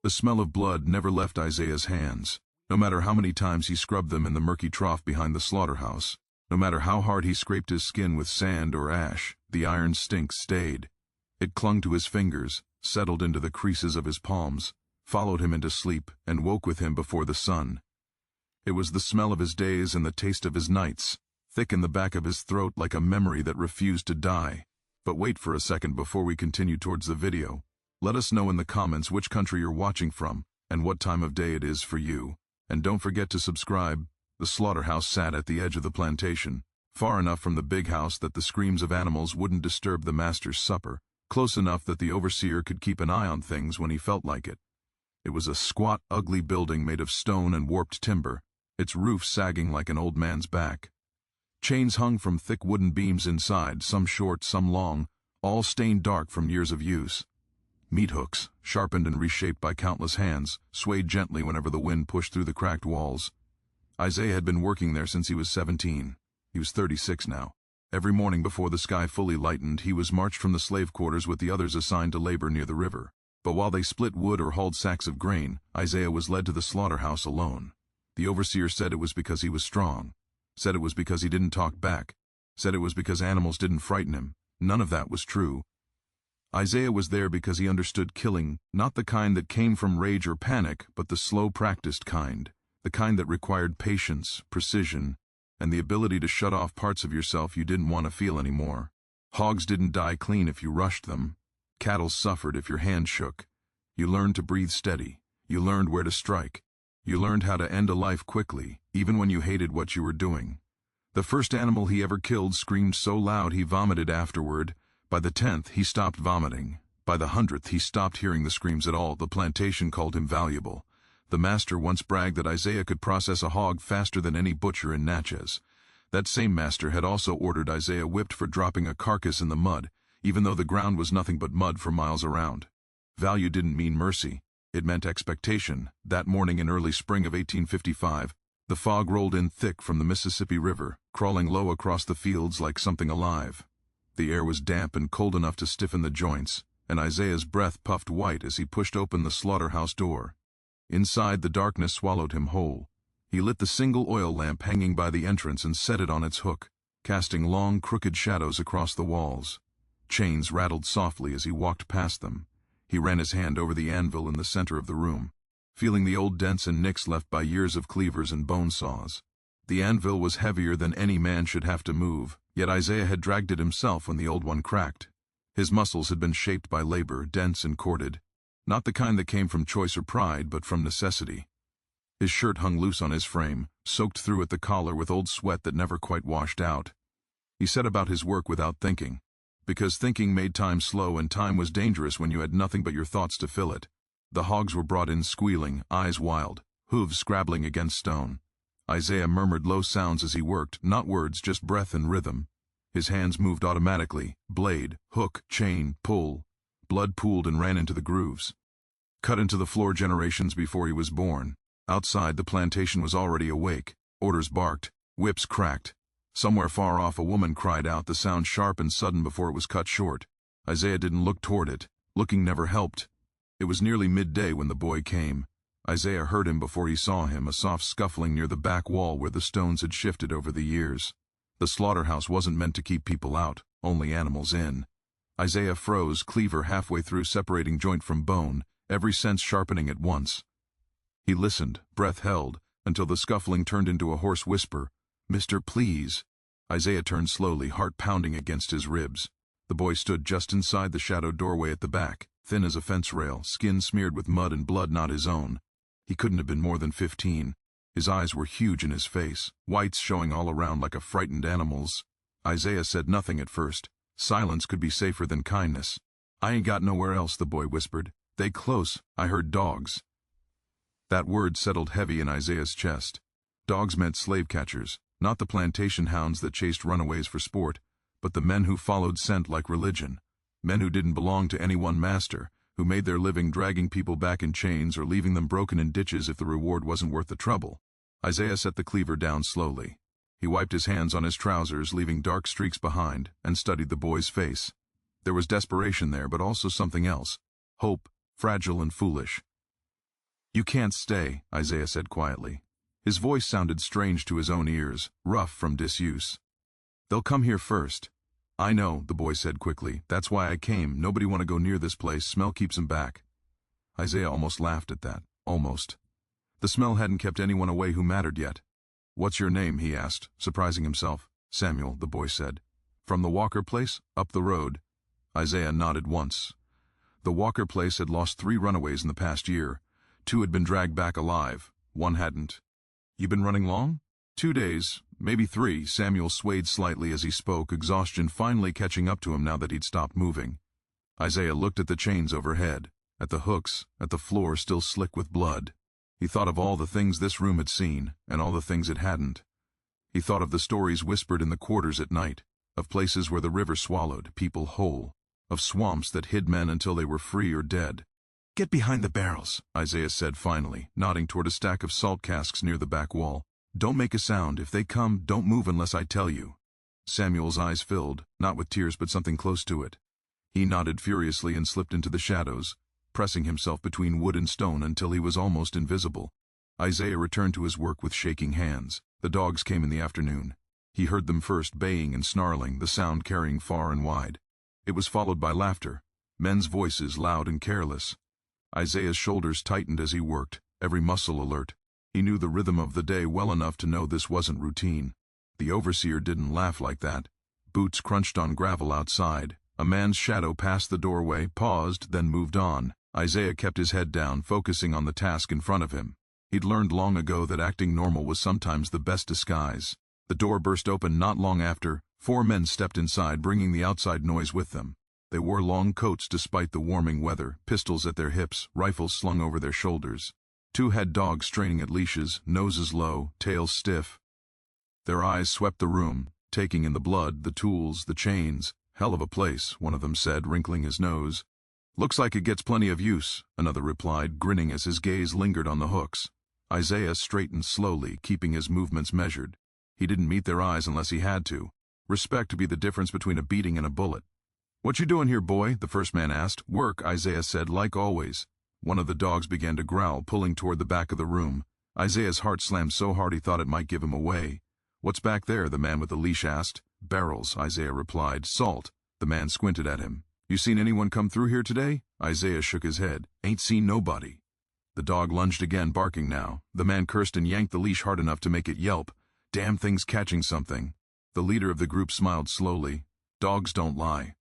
The smell of blood never left Isaiah's hands. No matter how many times he scrubbed them in the murky trough behind the slaughterhouse, no matter how hard he scraped his skin with sand or ash, the iron stink stayed. It clung to his fingers, settled into the creases of his palms, followed him into sleep, and woke with him before the sun. It was the smell of his days and the taste of his nights, thick in the back of his throat like a memory that refused to die. But wait for a second before we continue towards the video. Let us know in the comments which country you're watching from, and what time of day it is for you. And don't forget to subscribe. The slaughterhouse sat at the edge of the plantation, far enough from the big house that the screams of animals wouldn't disturb the master's supper, close enough that the overseer could keep an eye on things when he felt like it. It was a squat, ugly building made of stone and warped timber, its roof sagging like an old man's back. Chains hung from thick wooden beams inside, some short, some long, all stained dark from years of use. Meat hooks, sharpened and reshaped by countless hands, swayed gently whenever the wind pushed through the cracked walls. Isaiah had been working there since he was 17. He was 36 now. Every morning before the sky fully lightened, he was marched from the slave quarters with the others assigned to labor near the river. But while they split wood or hauled sacks of grain, Isaiah was led to the slaughterhouse alone. The overseer said it was because he was strong, said it was because he didn't talk back, said it was because animals didn't frighten him. None of that was true. Isaiah was there because he understood killing, not the kind that came from rage or panic, but the slow practiced kind, the kind that required patience, precision, and the ability to shut off parts of yourself you didn't want to feel anymore. Hogs didn't die clean if you rushed them. Cattle suffered if your hand shook. You learned to breathe steady. You learned where to strike. You learned how to end a life quickly, even when you hated what you were doing. The first animal he ever killed screamed so loud he vomited afterward. By the 10th, he stopped vomiting. By the 100th, he stopped hearing the screams at all. The plantation called him valuable. The master once bragged that Isaiah could process a hog faster than any butcher in Natchez. That same master had also ordered Isaiah whipped for dropping a carcass in the mud, even though the ground was nothing but mud for miles around. Value didn't mean mercy. It meant expectation. That morning in early spring of 1855, the fog rolled in thick from the Mississippi River, crawling low across the fields like something alive. The air was damp and cold enough to stiffen the joints, and Isaiah's breath puffed white as he pushed open the slaughterhouse door. Inside, the darkness swallowed him whole. He lit the single oil lamp hanging by the entrance and set it on its hook, casting long, crooked shadows across the walls. Chains rattled softly as he walked past them. He ran his hand over the anvil in the center of the room, feeling the old dents and nicks left by years of cleavers and bone saws. The anvil was heavier than any man should have to move, yet Isaiah had dragged it himself when the old one cracked. His muscles had been shaped by labor, dense and corded, not the kind that came from choice or pride, but from necessity. His shirt hung loose on his frame, soaked through at the collar with old sweat that never quite washed out. He set about his work without thinking, because thinking made time slow, and time was dangerous when you had nothing but your thoughts to fill it. The hogs were brought in squealing, eyes wild, hooves scrabbling against stone. Isaiah murmured low sounds as he worked, not words, just breath and rhythm. His hands moved automatically, blade, hook, chain, pull. Blood pooled and ran into the grooves. Cut into the floor generations before he was born. Outside, the plantation was already awake. Orders barked, whips cracked. Somewhere far off, a woman cried out, the sound sharp and sudden before it was cut short. Isaiah didn't look toward it. Looking never helped. It was nearly midday when the boy came. Isaiah heard him before he saw him, a soft scuffling near the back wall where the stones had shifted over the years. The slaughterhouse wasn't meant to keep people out, only animals in. Isaiah froze, cleaver halfway through separating joint from bone, every sense sharpening at once. He listened, breath held, until the scuffling turned into a hoarse whisper. "Mister, please." Isaiah turned slowly, heart pounding against his ribs. The boy stood just inside the shadowed doorway at the back, thin as a fence rail, skin smeared with mud and blood not his own. He couldn't have been more than 15. His eyes were huge in his face, whites showing all around like a frightened animal's. Isaiah said nothing at first. Silence could be safer than kindness. "I ain't got nowhere else," the boy whispered. "They close. I heard dogs." That word settled heavy in Isaiah's chest. Dogs meant slave catchers, not the plantation hounds that chased runaways for sport, but the men who followed scent like religion. Men who didn't belong to any one master, who made their living dragging people back in chains or leaving them broken in ditches if the reward wasn't worth the trouble. Isaiah set the cleaver down slowly. He wiped his hands on his trousers, leaving dark streaks behind, and studied the boy's face. There was desperation there, but also something else. Hope, fragile and foolish. "You can't stay," Isaiah said quietly. His voice sounded strange to his own ears, rough from disuse. "They'll come here first." "I know," the boy said quickly. "That's why I came. Nobody want to go near this place. Smell keeps 'em back." Isaiah almost laughed at that. Almost. The smell hadn't kept anyone away who mattered yet. "What's your name?" he asked, surprising himself. "Samuel," the boy said. "From the Walker place? Up the road?" Isaiah nodded once. The Walker place had lost 3 runaways in the past year. 2 had been dragged back alive. 1 hadn't. "You been running long?" 2 days, maybe 3. Samuel swayed slightly as he spoke, exhaustion finally catching up to him now that he'd stopped moving. Isaiah looked at the chains overhead, at the hooks, at the floor still slick with blood. He thought of all the things this room had seen, and all the things it hadn't. He thought of the stories whispered in the quarters at night, of places where the river swallowed people whole, of swamps that hid men until they were free or dead. "Get behind the barrels," Isaiah said finally, nodding toward a stack of salt casks near the back wall. "Don't make a sound. If they come, don't move unless I tell you." Samuel's eyes filled, not with tears but something close to it. He nodded furiously and slipped into the shadows, pressing himself between wood and stone until he was almost invisible. Isaiah returned to his work with shaking hands. The dogs came in the afternoon. He heard them first, baying and snarling, the sound carrying far and wide. It was followed by laughter, men's voices loud and careless. Isaiah's shoulders tightened as he worked, every muscle alert. He knew the rhythm of the day well enough to know this wasn't routine. The overseer didn't laugh like that. Boots crunched on gravel outside. A man's shadow passed the doorway, paused, then moved on. Isaiah kept his head down, focusing on the task in front of him. He'd learned long ago that acting normal was sometimes the best disguise. The door burst open not long after. 4 men stepped inside, bringing the outside noise with them. They wore long coats despite the warming weather, pistols at their hips, rifles slung over their shoulders. 2 had dogs straining at leashes, noses low, tails stiff. Their eyes swept the room, taking in the blood, the tools, the chains. "Hell of a place," one of them said, wrinkling his nose. "Looks like it gets plenty of use," another replied, grinning as his gaze lingered on the hooks. Isaiah straightened slowly, keeping his movements measured. He didn't meet their eyes unless he had to. Respect to be the difference between a beating and a bullet. "What you doing here, boy?" the first man asked. "Work," Isaiah said, like always. One of the dogs began to growl, pulling toward the back of the room. Isaiah's heart slammed so hard he thought it might give him away. "What's back there?" the man with the leash asked. "Barrels," Isaiah replied. "Salt." The man squinted at him. "You seen anyone come through here today?" Isaiah shook his head. "Ain't seen nobody." The dog lunged again, barking now. The man cursed and yanked the leash hard enough to make it yelp. "Damn thing's catching something." The leader of the group smiled slowly. "Dogs don't lie."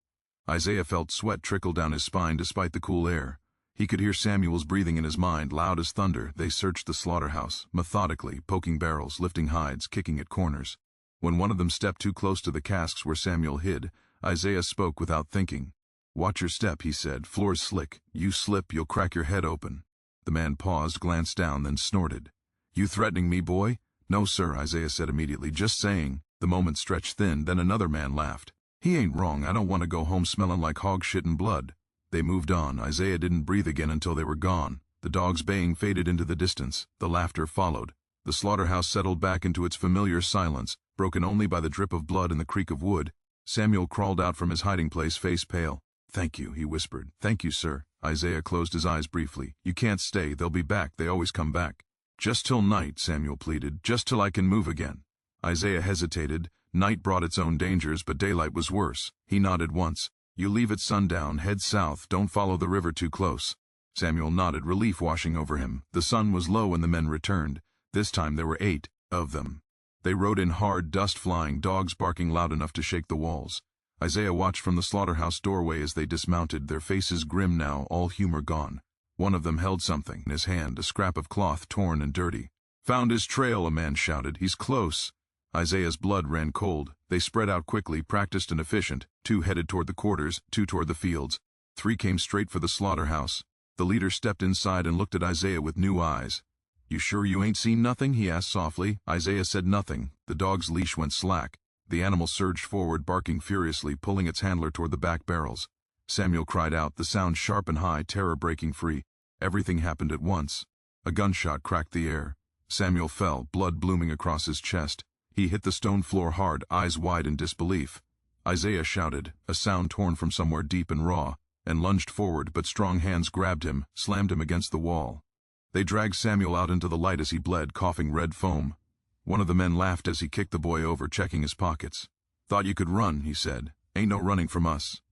Isaiah felt sweat trickle down his spine despite the cool air. He could hear Samuel's breathing in his mind, loud as thunder. They searched the slaughterhouse, methodically, poking barrels, lifting hides, kicking at corners. When one of them stepped too close to the casks where Samuel hid, Isaiah spoke without thinking. "Watch your step," he said. "Floor's slick. You slip, you'll crack your head open." The man paused, glanced down, then snorted. "You threatening me, boy?" "No, sir," Isaiah said immediately. "Just saying." The moment stretched thin, then another man laughed. "He ain't wrong. I don't want to go home smelling like hog shit and blood." They moved on. Isaiah didn't breathe again until they were gone. The dogs' baying faded into the distance. The laughter followed. The slaughterhouse settled back into its familiar silence, broken only by the drip of blood and the creak of wood. Samuel crawled out from his hiding place, face pale. "Thank you," he whispered. "Thank you, sir." Isaiah closed his eyes briefly. "You can't stay. They'll be back. They always come back." "Just till night," Samuel pleaded. "Just till I can move again." Isaiah hesitated. Night brought its own dangers, but daylight was worse. He nodded once. "You leave at sundown, head south, don't follow the river too close." Samuel nodded, relief washing over him. The sun was low when the men returned. This time there were 8 of them. They rode in hard, dust flying, dogs barking loud enough to shake the walls. Isaiah watched from the slaughterhouse doorway as they dismounted, their faces grim now, all humor gone. One of them held something in his hand, a scrap of cloth torn and dirty. "Found his trail," a man shouted. "He's close." Isaiah's blood ran cold. They spread out quickly, practiced and efficient. 2 headed toward the quarters, 2 toward the fields. 3 came straight for the slaughterhouse. The leader stepped inside and looked at Isaiah with new eyes. "You sure you ain't seen nothing?" he asked softly. Isaiah said nothing. The dog's leash went slack. The animal surged forward, barking furiously, pulling its handler toward the back barrels. Samuel cried out, the sound sharp and high, terror breaking free. Everything happened at once. A gunshot cracked the air. Samuel fell, blood blooming across his chest. He hit the stone floor hard, eyes wide in disbelief. Isaiah shouted, a sound torn from somewhere deep and raw, and lunged forward, but strong hands grabbed him, slammed him against the wall. They dragged Samuel out into the light as he bled, coughing red foam. One of the men laughed as he kicked the boy over, checking his pockets. "Thought you could run," he said. "Ain't no running from us."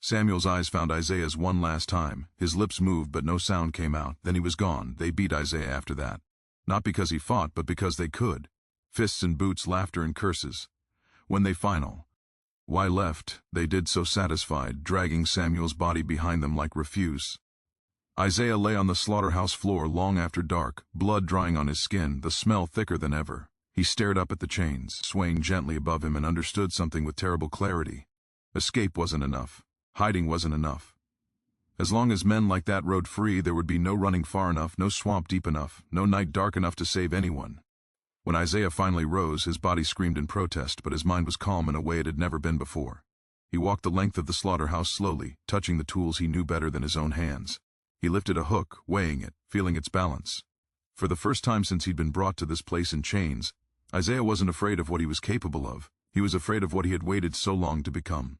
Samuel's eyes found Isaiah's one last time. His lips moved, but no sound came out. Then he was gone. They beat Isaiah after that. Not because he fought, but because they could. Fists and boots, laughter and curses. When they why left, they did so satisfied, dragging Samuel's body behind them like refuse. Isaiah lay on the slaughterhouse floor long after dark, blood drying on his skin, the smell thicker than ever. He stared up at the chains, swaying gently above him, and understood something with terrible clarity. Escape wasn't enough. Hiding wasn't enough. As long as men like that rode free, there would be no running far enough, no swamp deep enough, no night dark enough to save anyone. When Isaiah finally rose, his body screamed in protest, but his mind was calm in a way it had never been before. He walked the length of the slaughterhouse slowly, touching the tools he knew better than his own hands. He lifted a hook, weighing it, feeling its balance. For the first time since he'd been brought to this place in chains, Isaiah wasn't afraid of what he was capable of. He was afraid of what he had waited so long to become.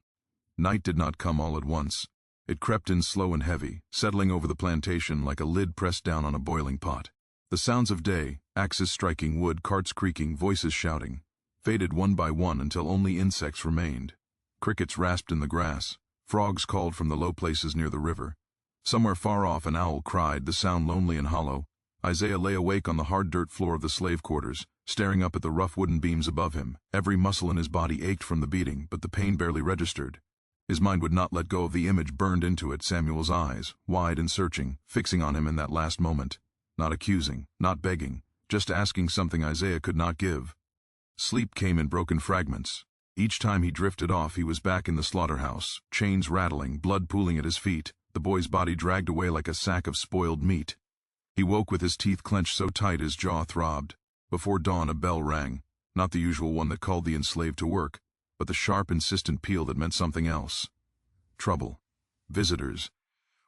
Night did not come all at once. It crept in slow and heavy, settling over the plantation like a lid pressed down on a boiling pot. The sounds of day, axes striking wood, carts creaking, voices shouting, faded one by one until only insects remained. Crickets rasped in the grass. Frogs called from the low places near the river. Somewhere far off an owl cried, the sound lonely and hollow. Isaiah lay awake on the hard dirt floor of the slave quarters, staring up at the rough wooden beams above him. Every muscle in his body ached from the beating, but the pain barely registered. His mind would not let go of the image burned into it, Samuel's eyes, wide and searching, fixing on him in that last moment. Not accusing, not begging, just asking something Isaiah could not give. Sleep came in broken fragments. Each time he drifted off, he was back in the slaughterhouse, chains rattling, blood pooling at his feet, the boy's body dragged away like a sack of spoiled meat. He woke with his teeth clenched so tight his jaw throbbed. Before dawn a bell rang, not the usual one that called the enslaved to work, but the sharp, insistent peal that meant something else. Trouble. Visitors.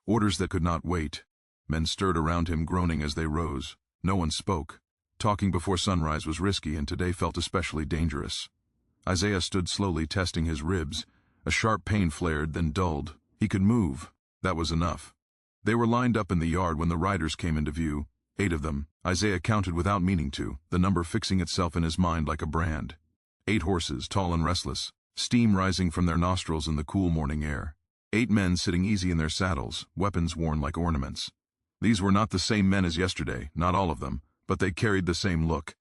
Orders that could not wait. Men stirred around him, groaning as they rose. No one spoke. Talking before sunrise was risky, and today felt especially dangerous. Isaiah stood slowly, testing his ribs. A sharp pain flared, then dulled. He could move. That was enough. They were lined up in the yard when the riders came into view. 8 of them. Isaiah counted without meaning to, the number fixing itself in his mind like a brand. 8 horses, tall and restless, steam rising from their nostrils in the cool morning air. 8 men sitting easy in their saddles, weapons worn like ornaments. These were not the same men as yesterday, not all of them, but they carried the same look.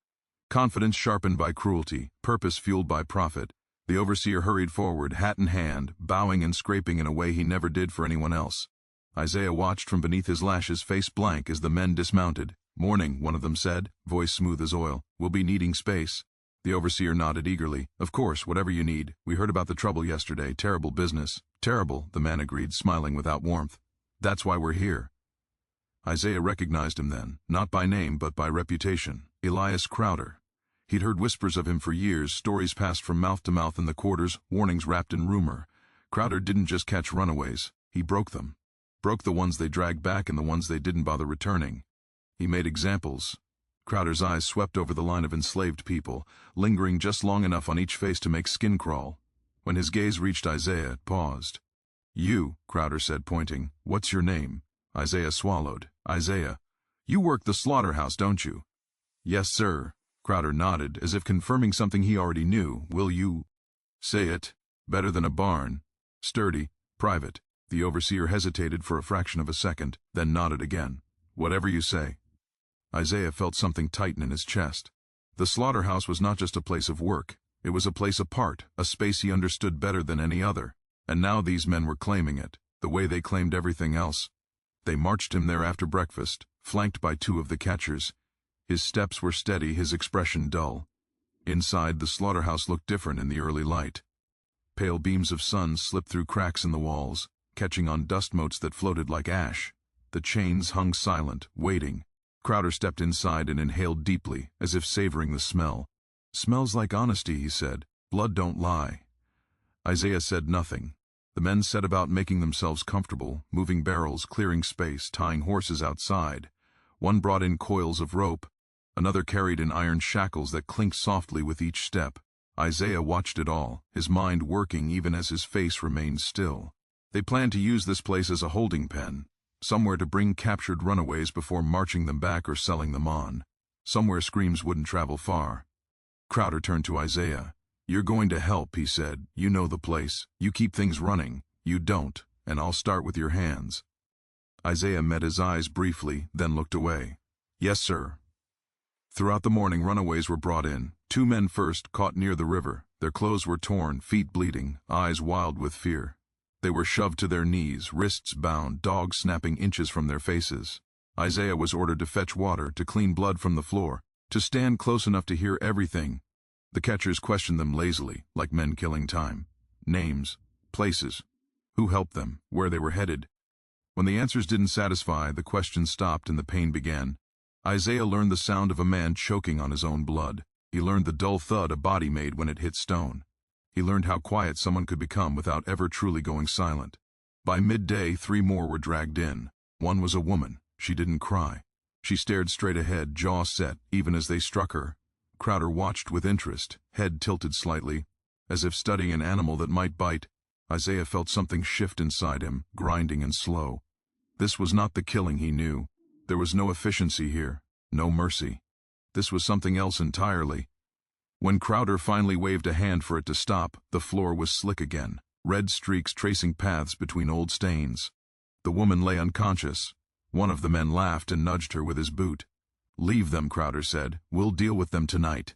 Confidence sharpened by cruelty, purpose fueled by profit. The overseer hurried forward, hat in hand, bowing and scraping in a way he never did for anyone else. Isaiah watched from beneath his lashes, face blank, as the men dismounted. "Morning," one of them said, voice smooth as oil. "We'll be needing space." The overseer nodded eagerly. "Of course, whatever you need. We heard about the trouble yesterday. Terrible business." "Terrible," the man agreed, smiling without warmth. "That's why we're here." Isaiah recognized him then, not by name but by reputation. Elias Crowder. He'd heard whispers of him for years, stories passed from mouth to mouth in the quarters, warnings wrapped in rumor. Crowder didn't just catch runaways, he broke them. Broke the ones they dragged back and the ones they didn't bother returning. He made examples. Crowder's eyes swept over the line of enslaved people, lingering just long enough on each face to make skin crawl. When his gaze reached Isaiah, it paused. "You," Crowder said, pointing. "What's your name?" Isaiah swallowed. "Isaiah. You work the slaughterhouse, don't you?" "Yes, sir." Crowder nodded, as if confirming something he already knew. "Will you say it? Better than a barn. Sturdy, private." The overseer hesitated for a fraction of a second, then nodded again. "Whatever you say." Isaiah felt something tighten in his chest. The slaughterhouse was not just a place of work. It was a place apart, a space he understood better than any other. And now these men were claiming it, the way they claimed everything else. They marched him there after breakfast, flanked by 2 of the catchers. His steps were steady, his expression dull. Inside, the slaughterhouse looked different in the early light. Pale beams of sun slipped through cracks in the walls, catching on dust motes that floated like ash. The chains hung silent, waiting. Crowder stepped inside and inhaled deeply, as if savoring the smell. "Smells like honesty," he said. "Blood don't lie." Isaiah said nothing. The men set about making themselves comfortable, moving barrels, clearing space, tying horses outside. One brought in coils of rope. Another carried in iron shackles that clinked softly with each step. Isaiah watched it all, his mind working even as his face remained still. They planned to use this place as a holding pen. somewhere to bring captured runaways before marching them back or selling them on. Somewhere screams wouldn't travel far. Crowder turned to Isaiah. "You're going to help," he said. "You know the place. You keep things running. You don't, and I'll start with your hands." Isaiah met his eyes briefly, then looked away. "Yes, sir." Throughout the morning, runaways were brought in. 2 men first, caught near the river. Their clothes were torn, feet bleeding, eyes wild with fear. They were shoved to their knees, wrists bound, dogs snapping inches from their faces. Isaiah was ordered to fetch water, to clean blood from the floor, to stand close enough to hear everything. The catchers questioned them lazily, like men killing time. Names, places, who helped them, where they were headed. When the answers didn't satisfy, the questions stopped and the pain began. Isaiah learned the sound of a man choking on his own blood. He learned the dull thud a body made when it hit stone. He learned how quiet someone could become without ever truly going silent. By midday, 3 more were dragged in. One was a woman. She didn't cry. She stared straight ahead, jaw set, even as they struck her. Crowder watched with interest, head tilted slightly, as if studying an animal that might bite. Isaiah felt something shift inside him, grinding and slow. This was not the killing he knew. There was no efficiency here, no mercy. This was something else entirely. When Crowder finally waved a hand for it to stop, the floor was slick again, red streaks tracing paths between old stains. The woman lay unconscious. One of the men laughed and nudged her with his boot. "Leave them," Crowder said. "We'll deal with them tonight."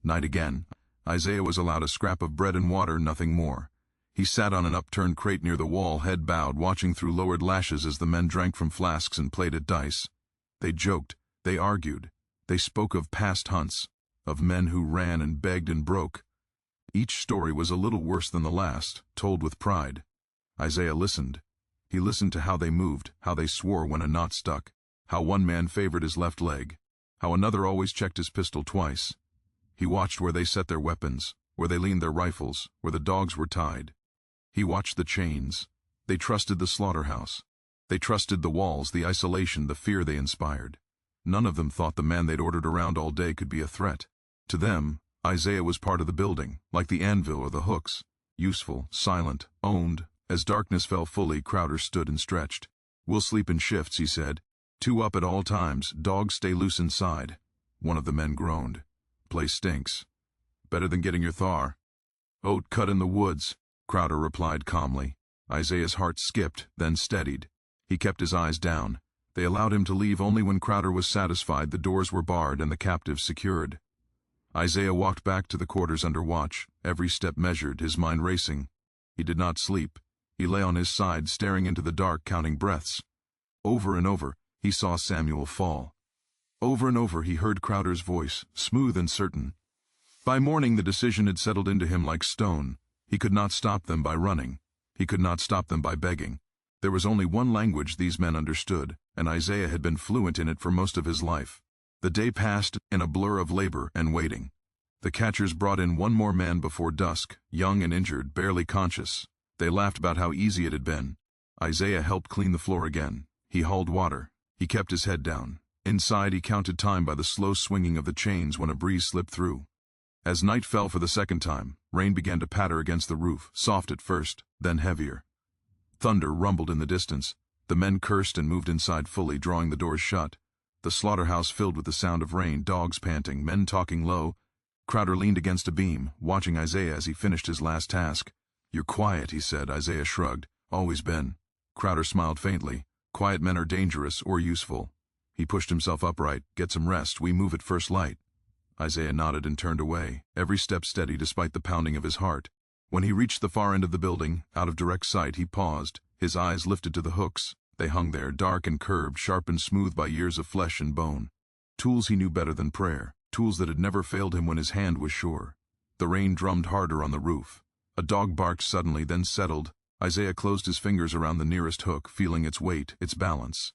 Night again. Isaiah was allowed a scrap of bread and water, nothing more. He sat on an upturned crate near the wall, head bowed, watching through lowered lashes as the men drank from flasks and played at dice. They joked. They argued. They spoke of past hunts, of men who ran and begged and broke. Each story was a little worse than the last, told with pride. Isaiah listened. He listened to how they moved, how they swore when a knot stuck, how one man favored his left leg, how another always checked his pistol twice. He watched where they set their weapons, where they leaned their rifles, where the dogs were tied. He watched the chains. They trusted the slaughterhouse. They trusted the walls, the isolation, the fear they inspired. None of them thought the man they'd ordered around all day could be a threat. To them, Isaiah was part of the building, like the anvil or the hooks. Useful, silent, owned. As darkness fell fully, Crowder stood and stretched. "We'll sleep in shifts," he said. "2 up at all times. Dogs stay loose inside." One of the men groaned. "Place stinks. Better than getting your thar." "Oat cut in the woods," Crowder replied calmly. Isaiah's heart skipped, then steadied. He kept his eyes down. They allowed him to leave only when Crowder was satisfied the doors were barred and the captives secured. Isaiah walked back to the quarters under watch, every step measured, his mind racing. He did not sleep. He lay on his side, staring into the dark, counting breaths. Over and over, he saw Samuel fall. Over and over, he heard Crowder's voice, smooth and certain. By morning, the decision had settled into him like stone. He could not stop them by running. He could not stop them by begging. There was only one language these men understood, and Isaiah had been fluent in it for most of his life. The day passed in a blur of labor and waiting. The catchers brought in 1 more man before dusk, young and injured, barely conscious. They laughed about how easy it had been. Isaiah helped clean the floor again. He hauled water. He kept his head down. Inside, he counted time by the slow swinging of the chains when a breeze slipped through. As night fell for the second time, rain began to patter against the roof, soft at first, then heavier. Thunder rumbled in the distance. The men cursed and moved inside fully, drawing the doors shut. The slaughterhouse filled with the sound of rain, dogs panting, men talking low. Crowder leaned against a beam, watching Isaiah as he finished his last task. "You're quiet," he said. Isaiah shrugged. "Always been." Crowder smiled faintly. "Quiet men are dangerous or useful." He pushed himself upright. "Get some rest. We move at first light." Isaiah nodded and turned away, every step steady despite the pounding of his heart. When he reached the far end of the building, out of direct sight, he paused, his eyes lifted to the hooks. They hung there, dark and curved, sharp and smooth by years of flesh and bone. Tools he knew better than prayer, tools that had never failed him when his hand was sure. The rain drummed harder on the roof. A dog barked suddenly, then settled. Isaiah closed his fingers around the nearest hook, feeling its weight, its balance.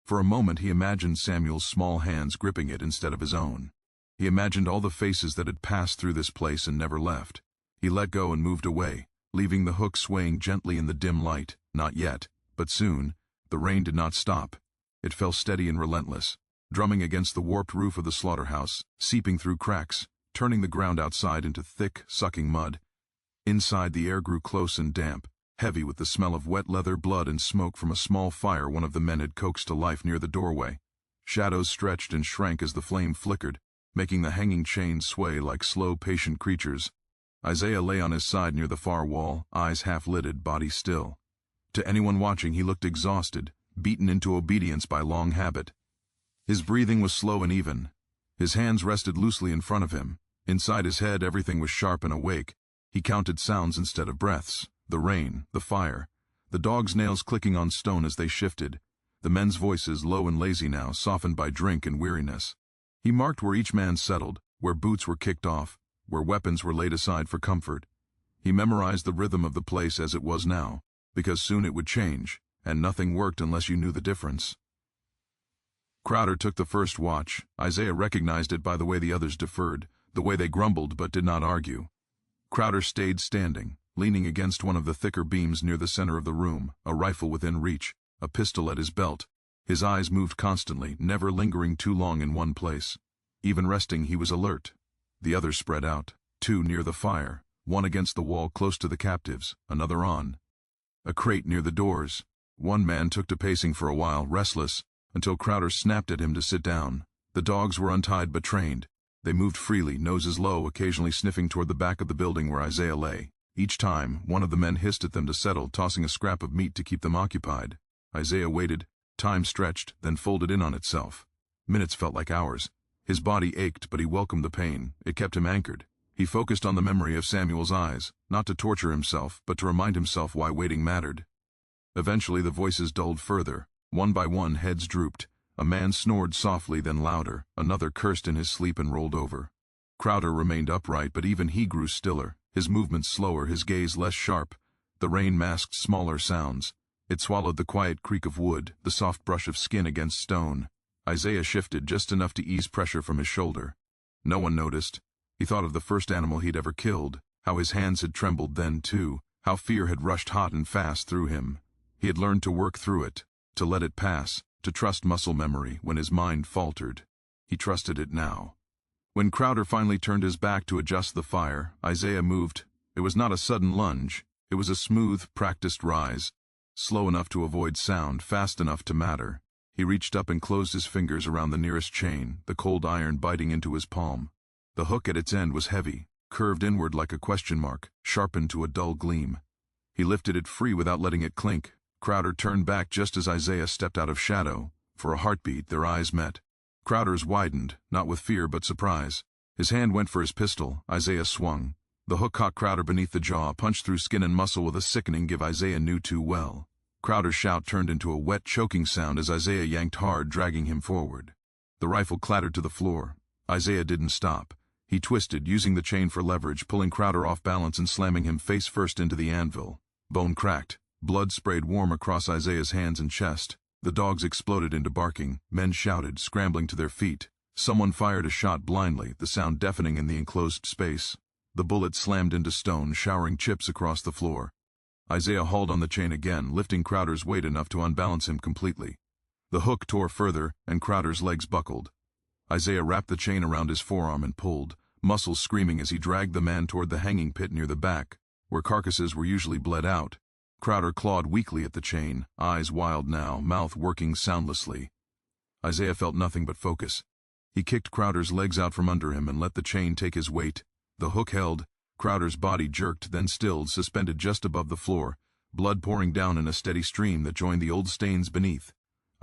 For a moment he imagined Samuel's small hands gripping it instead of his own. He imagined all the faces that had passed through this place and never left. He let go and moved away, leaving the hook swaying gently in the dim light. Not yet, but soon. The rain did not stop. It fell steady and relentless, drumming against the warped roof of the slaughterhouse, seeping through cracks, turning the ground outside into thick, sucking mud. Inside, the air grew close and damp. heavy with the smell of wet leather, blood, and smoke from a small fire one of the men had coaxed to life near the doorway. Shadows stretched and shrank as the flame flickered, making the hanging chains sway like slow, patient creatures. Isaiah lay on his side near the far wall, eyes half-lidded, body still. To anyone watching, he looked exhausted, beaten into obedience by long habit. His breathing was slow and even. His hands rested loosely in front of him. Inside his head, everything was sharp and awake. He counted sounds instead of breaths. The rain, the fire, the dog's nails clicking on stone as they shifted, the men's voices, low and lazy now, softened by drink and weariness. He marked where each man settled, where boots were kicked off, where weapons were laid aside for comfort. He memorized the rhythm of the place as it was now, because soon it would change, and nothing worked unless you knew the difference. Crowder took the first watch. Isaiah recognized it by the way the others deferred, the way they grumbled but did not argue. Crowder stayed standing, leaning against one of the thicker beams near the center of the room, a rifle within reach, a pistol at his belt. His eyes moved constantly, never lingering too long in one place. Even resting, he was alert. The others spread out, two near the fire, one against the wall close to the captives, another on a crate near the doors. One man took to pacing for a while, restless, until Crowder snapped at him to sit down. The dogs were untied but trained. They moved freely, noses low, occasionally sniffing toward the back of the building where Isaiah lay. Each time, one of the men hissed at them to settle, tossing a scrap of meat to keep them occupied. Isaiah waited. Time stretched, then folded in on itself. Minutes felt like hours. His body ached, but he welcomed the pain. It kept him anchored. He focused on the memory of Samuel's eyes, not to torture himself, but to remind himself why waiting mattered. Eventually the voices dulled further. One by one, heads drooped. A man snored softly, then louder. Another cursed in his sleep and rolled over. Crowder remained upright, but even he grew stiller, his movements slower, his gaze less sharp. The rain masked smaller sounds. It swallowed the quiet creak of wood, the soft brush of skin against stone. Isaiah shifted just enough to ease pressure from his shoulder. No one noticed. He thought of the first animal he'd ever killed, how his hands had trembled then too, how fear had rushed hot and fast through him. He had learned to work through it, to let it pass, to trust muscle memory when his mind faltered. He trusted it now. When Crowder finally turned his back to adjust the fire, Isaiah moved. It was not a sudden lunge. It was a smooth, practiced rise. Slow enough to avoid sound, fast enough to matter. He reached up and closed his fingers around the nearest chain, the cold iron biting into his palm. The hook at its end was heavy, curved inward like a question mark, sharpened to a dull gleam. He lifted it free without letting it clink. Crowder turned back just as Isaiah stepped out of shadow. For a heartbeat, their eyes met. Crowder's widened, not with fear but surprise. His hand went for his pistol. Isaiah swung. The hook caught Crowder beneath the jaw, punched through skin and muscle with a sickening give Isaiah knew too well. Crowder's shout turned into a wet, choking sound as Isaiah yanked hard, dragging him forward. The rifle clattered to the floor. Isaiah didn't stop. He twisted, using the chain for leverage, pulling Crowder off balance and slamming him face first into the anvil. Bone cracked. Blood sprayed warm across Isaiah's hands and chest. The dogs exploded into barking. Men shouted, scrambling to their feet. Someone fired a shot blindly, the sound deafening in the enclosed space. The bullet slammed into stone, showering chips across the floor. Isaiah hauled on the chain again, lifting Crowder's weight enough to unbalance him completely. The hook tore further, and Crowder's legs buckled. Isaiah wrapped the chain around his forearm and pulled, muscles screaming as he dragged the man toward the hanging pit near the back, where carcasses were usually bled out. Crowder clawed weakly at the chain, eyes wild now, mouth working soundlessly. Isaiah felt nothing but focus. He kicked Crowder's legs out from under him and let the chain take his weight. The hook held. Crowder's body jerked, then stilled, suspended just above the floor, blood pouring down in a steady stream that joined the old stains beneath.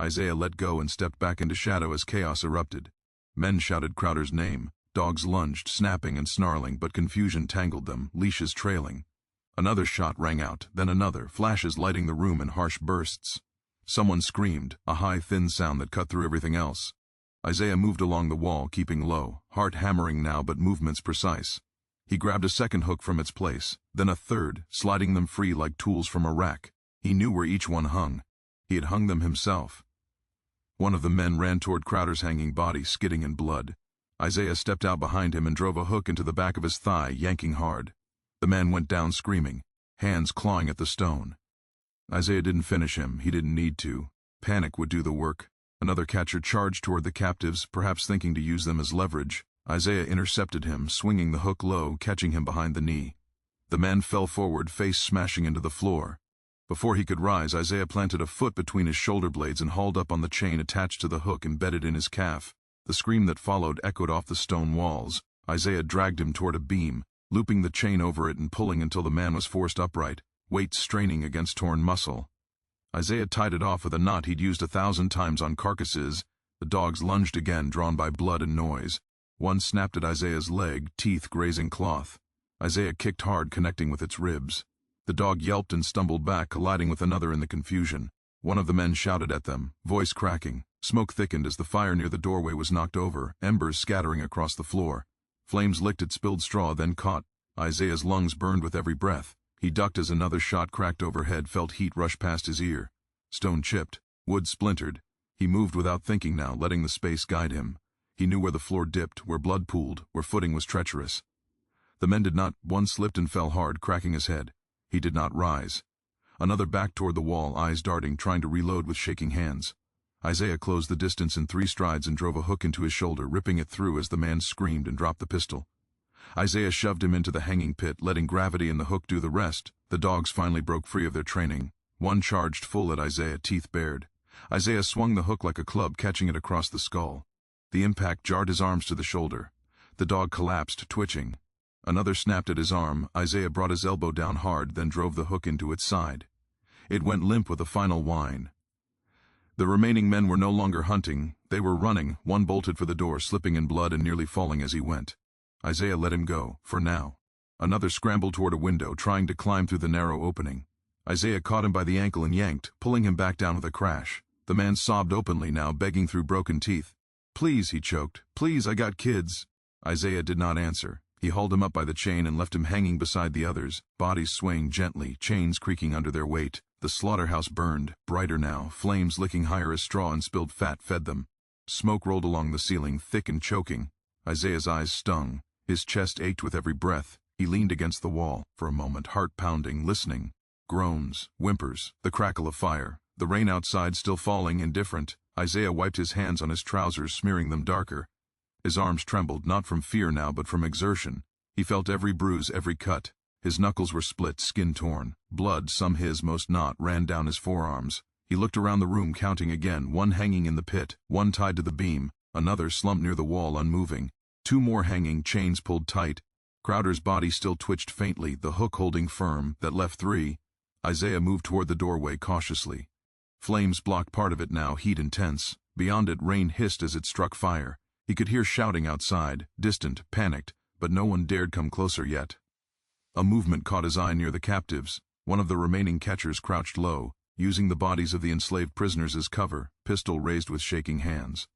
Isaiah let go and stepped back into shadow as chaos erupted. Men shouted Crowder's name. Dogs lunged, snapping and snarling, but confusion tangled them, leashes trailing. Another shot rang out, then another, flashes lighting the room in harsh bursts. Someone screamed, a high, thin sound that cut through everything else. Isaiah moved along the wall, keeping low, heart hammering now but movements precise. He grabbed a second hook from its place, then a third, sliding them free like tools from a rack. He knew where each one hung. He had hung them himself. One of the men ran toward Crowder's hanging body, skidding in blood. Isaiah stepped out behind him and drove a hook into the back of his thigh, yanking hard. The man went down screaming, hands clawing at the stone. Isaiah didn't finish him. He didn't need to. Panic would do the work. Another catcher charged toward the captives, perhaps thinking to use them as leverage. Isaiah intercepted him, swinging the hook low, catching him behind the knee. The man fell forward, face smashing into the floor. Before he could rise, Isaiah planted a foot between his shoulder blades and hauled up on the chain attached to the hook embedded in his calf. The scream that followed echoed off the stone walls. Isaiah dragged him toward a beam, looping the chain over it and pulling until the man was forced upright, weight straining against torn muscle. Isaiah tied it off with a knot he'd used 1,000 times on carcasses. The dogs lunged again, drawn by blood and noise. One snapped at Isaiah's leg, teeth grazing cloth. Isaiah kicked hard, connecting with its ribs. The dog yelped and stumbled back, colliding with another in the confusion. One of the men shouted at them, voice cracking. Smoke thickened as the fire near the doorway was knocked over, embers scattering across the floor. Flames licked at spilled straw, then caught. Isaiah's lungs burned with every breath. He ducked as another shot cracked overhead, felt heat rush past his ear. Stone chipped, wood splintered. He moved without thinking now, letting the space guide him. He knew where the floor dipped, where blood pooled, where footing was treacherous. The men did not. One slipped and fell hard, cracking his head. He did not rise. Another backed toward the wall, eyes darting, trying to reload with shaking hands. Isaiah closed the distance in 3 strides and drove a hook into his shoulder, ripping it through as the man screamed and dropped the pistol. Isaiah shoved him into the hanging pit, letting gravity and the hook do the rest. The dogs finally broke free of their training. One charged full at Isaiah, teeth bared. Isaiah swung the hook like a club, catching it across the skull. The impact jarred his arms to the shoulder. The dog collapsed, twitching. Another snapped at his arm. Isaiah brought his elbow down hard, then drove the hook into its side. It went limp with a final whine. The remaining men were no longer hunting. They were running. One bolted for the door, slipping in blood and nearly falling as he went. Isaiah let him go, for now. Another scrambled toward a window, trying to climb through the narrow opening. Isaiah caught him by the ankle and yanked, pulling him back down with a crash. The man sobbed openly now, begging through broken teeth. "Please," he choked. "Please, I got kids." Isaiah did not answer. He hauled him up by the chain and left him hanging beside the others, bodies swaying gently, chains creaking under their weight. The slaughterhouse burned, brighter now, flames licking higher as straw and spilled fat fed them. Smoke rolled along the ceiling, thick and choking. Isaiah's eyes stung. His chest ached with every breath. He leaned against the wall, for a moment, heart pounding, listening. Groans, whimpers, the crackle of fire. The rain outside still falling, indifferent. Isaiah wiped his hands on his trousers, smearing them darker. His arms trembled, not from fear now, but from exertion. He felt every bruise, every cut. His knuckles were split, skin torn. Blood, some his, most not, ran down his forearms. He looked around the room, counting again, one hanging in the pit, one tied to the beam, another slumped near the wall, unmoving. 2 more hanging, chains pulled tight. Crowder's body still twitched faintly, the hook holding firm. That left 3. Isaiah moved toward the doorway cautiously. Flames blocked part of it now, heat intense. Beyond it, rain hissed as it struck fire. He could hear shouting outside, distant, panicked, but no one dared come closer yet. A movement caught his eye near the captives. One of the remaining catchers crouched low, using the bodies of the enslaved prisoners as cover, pistol raised with shaking hands.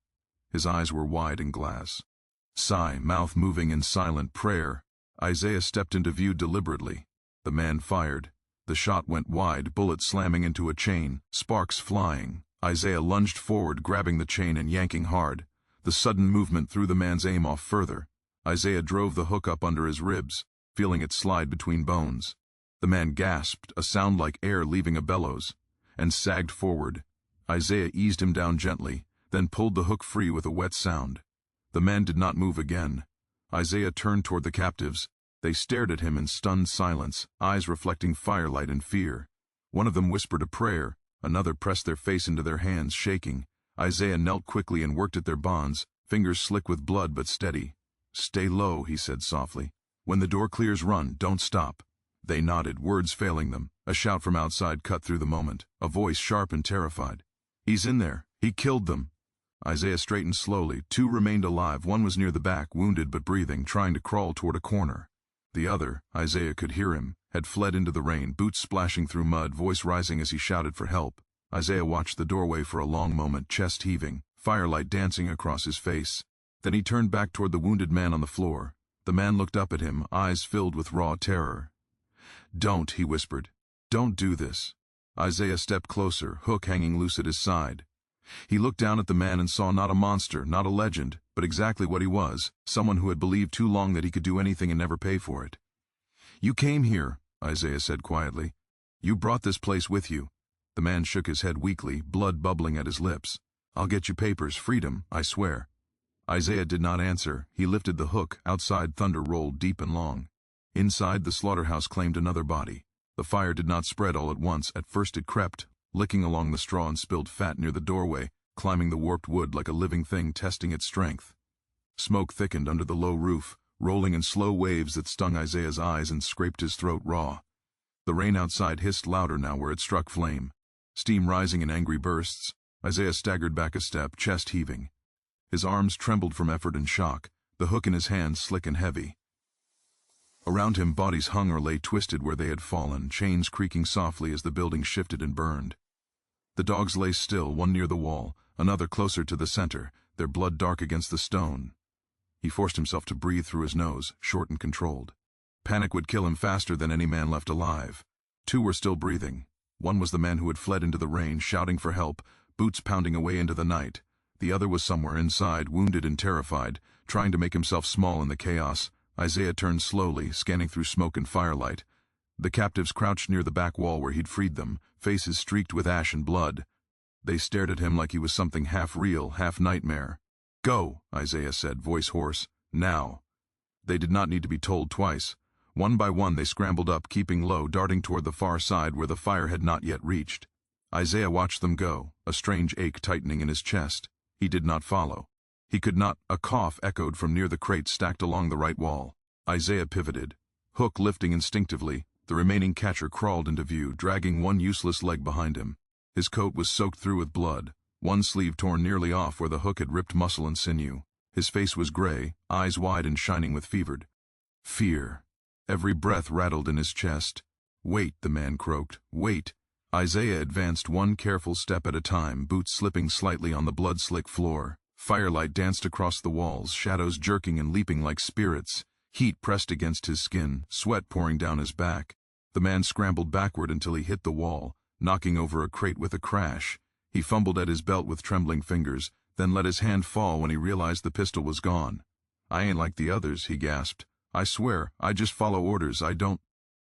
His eyes were wide and glass. Sigh, mouth moving in silent prayer. Isaiah stepped into view deliberately. The man fired. The shot went wide, bullet slamming into a chain, sparks flying. Isaiah lunged forward, grabbing the chain and yanking hard. The sudden movement threw the man's aim off further. Isaiah drove the hook up under his ribs, feeling it slide between bones. The man gasped, a sound like air leaving a bellows, and sagged forward. Isaiah eased him down gently, then pulled the hook free with a wet sound. The man did not move again. Isaiah turned toward the captives. They stared at him in stunned silence, eyes reflecting firelight and fear. One of them whispered a prayer. Another pressed their face into their hands, shaking. Isaiah knelt quickly and worked at their bonds, fingers slick with blood but steady. "Stay low," he said softly. "When the door clears, run, don't stop." They nodded, words failing them. A shout from outside cut through the moment, a voice sharp and terrified. "He's in there. He killed them." Isaiah straightened slowly. 2 remained alive. One was near the back, wounded but breathing, trying to crawl toward a corner. The other, Isaiah could hear him, had fled into the rain, boots splashing through mud, voice rising as he shouted for help. Isaiah watched the doorway for a long moment, chest heaving, firelight dancing across his face. Then he turned back toward the wounded man on the floor. The man looked up at him, eyes filled with raw terror. "Don't," he whispered. "Don't do this." Isaiah stepped closer, hook hanging loose at his side. He looked down at the man and saw not a monster, not a legend, but exactly what he was, someone who had believed too long that he could do anything and never pay for it. "You came here," Isaiah said quietly. "You brought this place with you." The man shook his head weakly, blood bubbling at his lips. "I'll get you papers, freedom, I swear." Isaiah did not answer. He lifted the hook. Outside, thunder rolled deep and long. Inside, the slaughterhouse claimed another body. The fire did not spread all at once. At first it crept, licking along the straw and spilled fat near the doorway, climbing the warped wood like a living thing testing its strength. Smoke thickened under the low roof, rolling in slow waves that stung Isaiah's eyes and scraped his throat raw. The rain outside hissed louder now where it struck flame. Steam rising in angry bursts, Isaiah staggered back a step, chest heaving. His arms trembled from effort and shock, the hook in his hand slick and heavy. Around him bodies hung or lay twisted where they had fallen, chains creaking softly as the building shifted and burned. The dogs lay still, one near the wall, another closer to the center, their blood dark against the stone. He forced himself to breathe through his nose, short and controlled. Panic would kill him faster than any man left alive. Two were still breathing. One was the man who had fled into the rain, shouting for help, boots pounding away into the night. The other was somewhere inside, wounded and terrified, trying to make himself small in the chaos. Isaiah turned slowly, scanning through smoke and firelight. The captives crouched near the back wall where he'd freed them, faces streaked with ash and blood. They stared at him like he was something half real, half nightmare. "Go," Isaiah said, voice hoarse. "Now." They did not need to be told twice. One by one they scrambled up, keeping low, darting toward the far side where the fire had not yet reached. Isaiah watched them go, a strange ache tightening in his chest. He did not follow. He could not. A cough echoed from near the crates stacked along the right wall. Isaiah pivoted, hook lifting instinctively. The remaining catcher crawled into view, dragging one useless leg behind him. His coat was soaked through with blood, one sleeve torn nearly off where the hook had ripped muscle and sinew. His face was gray, eyes wide and shining with fear. Every breath rattled in his chest. "Wait," the man croaked. "Wait." Isaiah advanced one careful step at a time, boots slipping slightly on the blood-slick floor. Firelight danced across the walls, shadows jerking and leaping like spirits. Heat pressed against his skin, sweat pouring down his back. The man scrambled backward until he hit the wall, knocking over a crate with a crash. He fumbled at his belt with trembling fingers, then let his hand fall when he realized the pistol was gone. "I ain't like the others," he gasped. "I swear, I just follow orders, I don't—"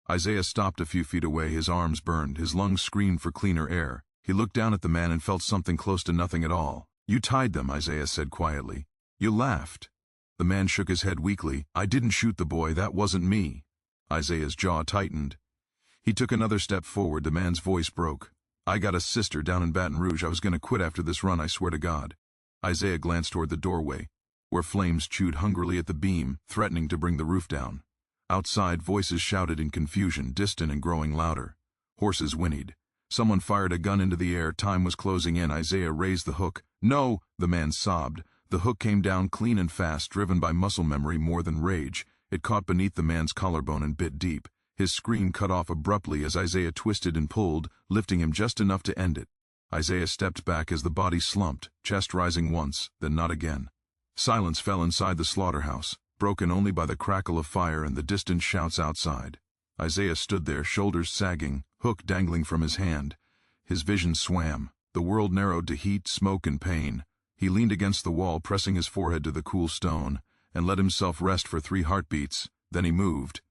Isaiah stopped a few feet away, his arms burned, his lungs screamed for cleaner air. He looked down at the man and felt something close to nothing at all. "You tied them," Isaiah said quietly. "You laughed." The man shook his head weakly. "I didn't shoot the boy, that wasn't me." Isaiah's jaw tightened. He took another step forward, the man's voice broke. "I got a sister down in Baton Rouge. I was gonna quit after this run, I swear to God." Isaiah glanced toward the doorway, where flames chewed hungrily at the beam, threatening to bring the roof down. Outside, voices shouted in confusion, distant and growing louder. Horses whinnied. Someone fired a gun into the air. Time was closing in. Isaiah raised the hook. "No!" the man sobbed. The hook came down clean and fast, driven by muscle memory more than rage. It caught beneath the man's collarbone and bit deep. His scream cut off abruptly as Isaiah twisted and pulled, lifting him just enough to end it. Isaiah stepped back as the body slumped, chest rising once, then not again. Silence fell inside the slaughterhouse, broken only by the crackle of fire and the distant shouts outside. Isaiah stood there, shoulders sagging, hook dangling from his hand. His vision swam. The world narrowed to heat, smoke, and pain. He leaned against the wall, pressing his forehead to the cool stone, and let himself rest for 3 heartbeats. Then he moved.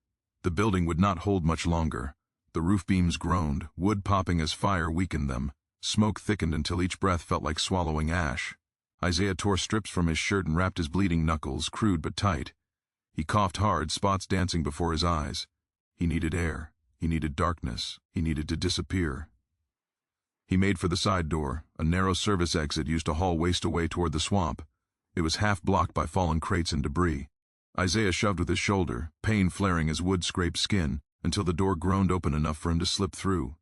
The building would not hold much longer. The roof beams groaned, wood popping as fire weakened them. Smoke thickened until each breath felt like swallowing ash. Isaiah tore strips from his shirt and wrapped his bleeding knuckles, crude but tight. He coughed hard, spots dancing before his eyes. He needed air. He needed darkness. He needed to disappear. He made for the side door, a narrow service exit used to haul waste away toward the swamp. It was half blocked by fallen crates and debris. Isaiah shoved with his shoulder, pain flaring as wood scraped skin, until the door groaned open enough for him to slip through.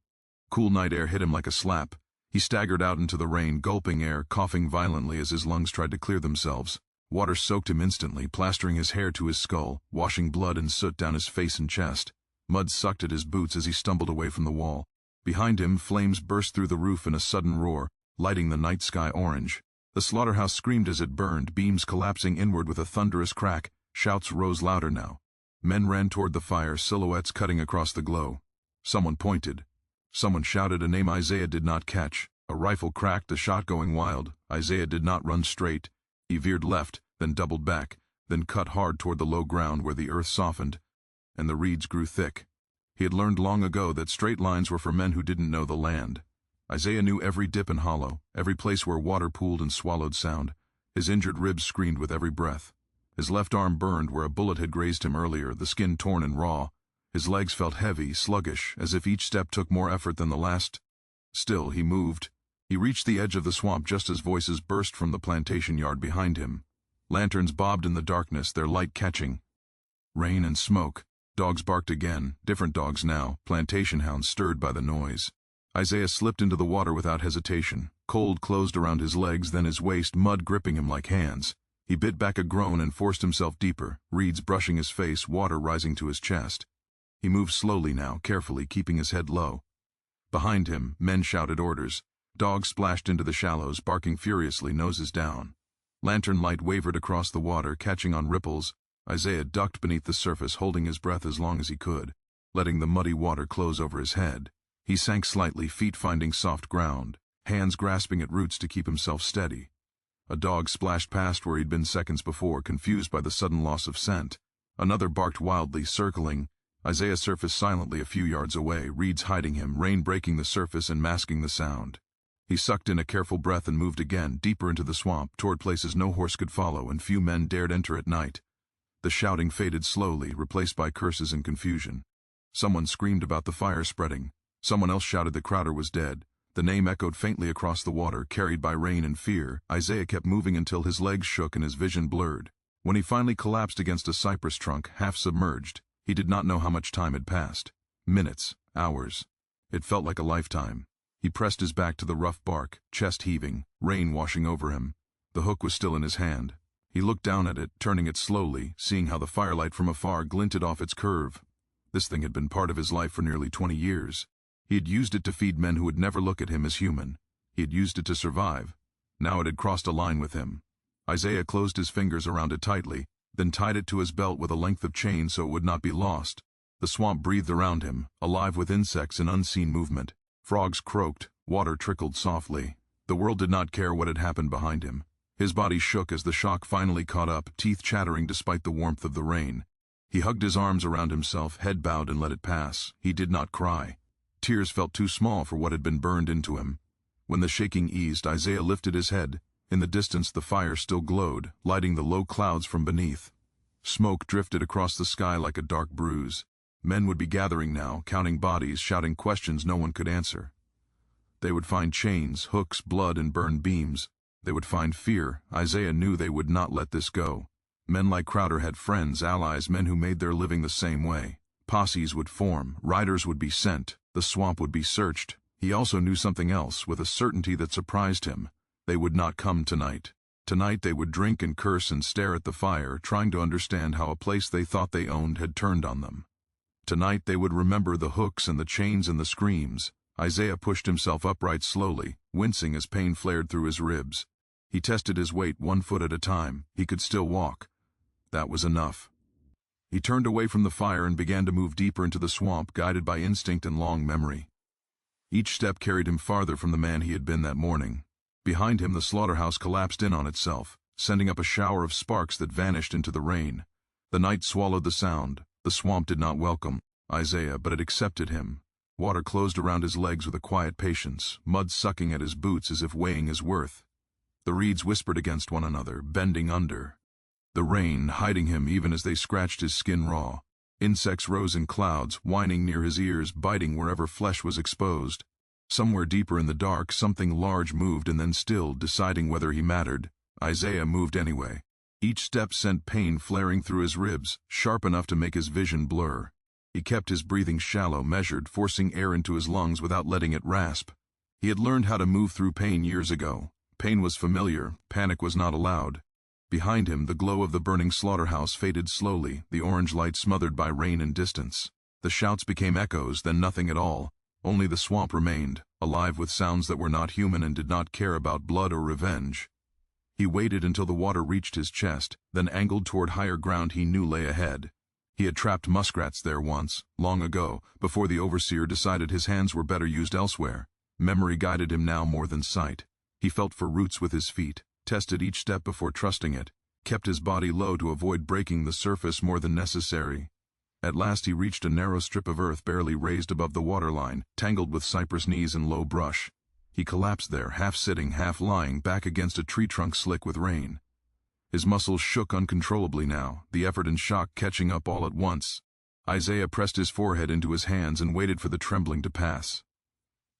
Cool night air hit him like a slap. He staggered out into the rain, gulping air, coughing violently as his lungs tried to clear themselves. Water soaked him instantly, plastering his hair to his skull, washing blood and soot down his face and chest. Mud sucked at his boots as he stumbled away from the wall. Behind him, flames burst through the roof in a sudden roar, lighting the night sky orange. The slaughterhouse screamed as it burned, beams collapsing inward with a thunderous crack. Shouts rose louder now. Men ran toward the fire, silhouettes cutting across the glow. Someone pointed. Someone shouted a name Isaiah did not catch. A rifle cracked, the shot going wild. Isaiah did not run straight. He veered left, then doubled back, then cut hard toward the low ground where the earth softened, and the reeds grew thick. He had learned long ago that straight lines were for men who didn't know the land. Isaiah knew every dip and hollow, every place where water pooled and swallowed sound. His injured ribs screamed with every breath. His left arm burned where a bullet had grazed him earlier, the skin torn and raw. His legs felt heavy, sluggish, as if each step took more effort than the last. Still, he moved. He reached the edge of the swamp just as voices burst from the plantation yard behind him. Lanterns bobbed in the darkness, their light catching. Rain and smoke. Dogs barked again, different dogs now, plantation hounds stirred by the noise. Isaiah slipped into the water without hesitation. Cold closed around his legs, then his waist, mud gripping him like hands. He bit back a groan and forced himself deeper, reeds brushing his face, water rising to his chest. He moved slowly now, carefully, keeping his head low. Behind him, men shouted orders. Dogs splashed into the shallows, barking furiously, noses down. Lantern light wavered across the water, catching on ripples. Isaiah ducked beneath the surface, holding his breath as long as he could, letting the muddy water close over his head. He sank slightly, feet finding soft ground, hands grasping at roots to keep himself steady. A dog splashed past where he'd been seconds before, confused by the sudden loss of scent. Another barked wildly, circling. Isaiah surfaced silently a few yards away, reeds hiding him, rain breaking the surface and masking the sound. He sucked in a careful breath and moved again, deeper into the swamp, toward places no horse could follow and few men dared enter at night. The shouting faded slowly, replaced by curses and confusion. Someone screamed about the fire spreading. Someone else shouted that Crowder was dead. The name echoed faintly across the water, carried by rain and fear. Isaiah kept moving until his legs shook and his vision blurred. When he finally collapsed against a cypress trunk, half submerged, he did not know how much time had passed. Minutes, hours. It felt like a lifetime. He pressed his back to the rough bark, chest heaving, rain washing over him. The hook was still in his hand. He looked down at it, turning it slowly, seeing how the firelight from afar glinted off its curve. This thing had been part of his life for nearly 20 years. He had used it to feed men who would never look at him as human. He had used it to survive. Now it had crossed a line with him. Isaiah closed his fingers around it tightly, then tied it to his belt with a length of chain so it would not be lost. The swamp breathed around him, alive with insects and unseen movement. Frogs croaked, water trickled softly. The world did not care what had happened behind him. His body shook as the shock finally caught up, teeth chattering despite the warmth of the rain. He hugged his arms around himself, head bowed, and let it pass. He did not cry. Tears felt too small for what had been burned into him. When the shaking eased, Isaiah lifted his head. In the distance the fire still glowed, lighting the low clouds from beneath. Smoke drifted across the sky like a dark bruise. Men would be gathering now, counting bodies, shouting questions no one could answer. They would find chains, hooks, blood, and burned beams. They would find fear. Isaiah knew they would not let this go. Men like Crowder had friends, allies, men who made their living the same way. Posses would form, riders would be sent, the swamp would be searched. He also knew something else, with a certainty that surprised him. They would not come tonight. Tonight they would drink and curse and stare at the fire, trying to understand how a place they thought they owned had turned on them. Tonight they would remember the hooks and the chains and the screams. Isaiah pushed himself upright slowly, wincing as pain flared through his ribs. He tested his weight 1 foot at a time. He could still walk. That was enough. He turned away from the fire and began to move deeper into the swamp, guided by instinct and long memory. Each step carried him farther from the man he had been that morning. Behind him the slaughterhouse collapsed in on itself, sending up a shower of sparks that vanished into the rain. The night swallowed the sound. The swamp did not welcome Isaiah, but it accepted him. Water closed around his legs with a quiet patience, mud sucking at his boots as if weighing his worth. The reeds whispered against one another, bending under. The rain hiding him even as they scratched his skin raw. Insects rose in clouds, whining near his ears, biting wherever flesh was exposed. Somewhere deeper in the dark, something large moved and then stilled, deciding whether he mattered. Isaiah moved anyway. Each step sent pain flaring through his ribs, sharp enough to make his vision blur. He kept his breathing shallow, measured, forcing air into his lungs without letting it rasp. He had learned how to move through pain years ago. Pain was familiar, panic was not allowed. Behind him, the glow of the burning slaughterhouse faded slowly, the orange light smothered by rain and distance. The shouts became echoes, then nothing at all. Only the swamp remained, alive with sounds that were not human and did not care about blood or revenge. He waited until the water reached his chest, then angled toward higher ground he knew lay ahead. He had trapped muskrats there once, long ago, before the overseer decided his hands were better used elsewhere. Memory guided him now more than sight. He felt for roots with his feet, tested each step before trusting it, kept his body low to avoid breaking the surface more than necessary. At last he reached a narrow strip of earth barely raised above the waterline, tangled with cypress knees and low brush. He collapsed there, half sitting, half lying, back against a tree trunk slick with rain. His muscles shook uncontrollably now, the effort and shock catching up all at once. Isaiah pressed his forehead into his hands and waited for the trembling to pass.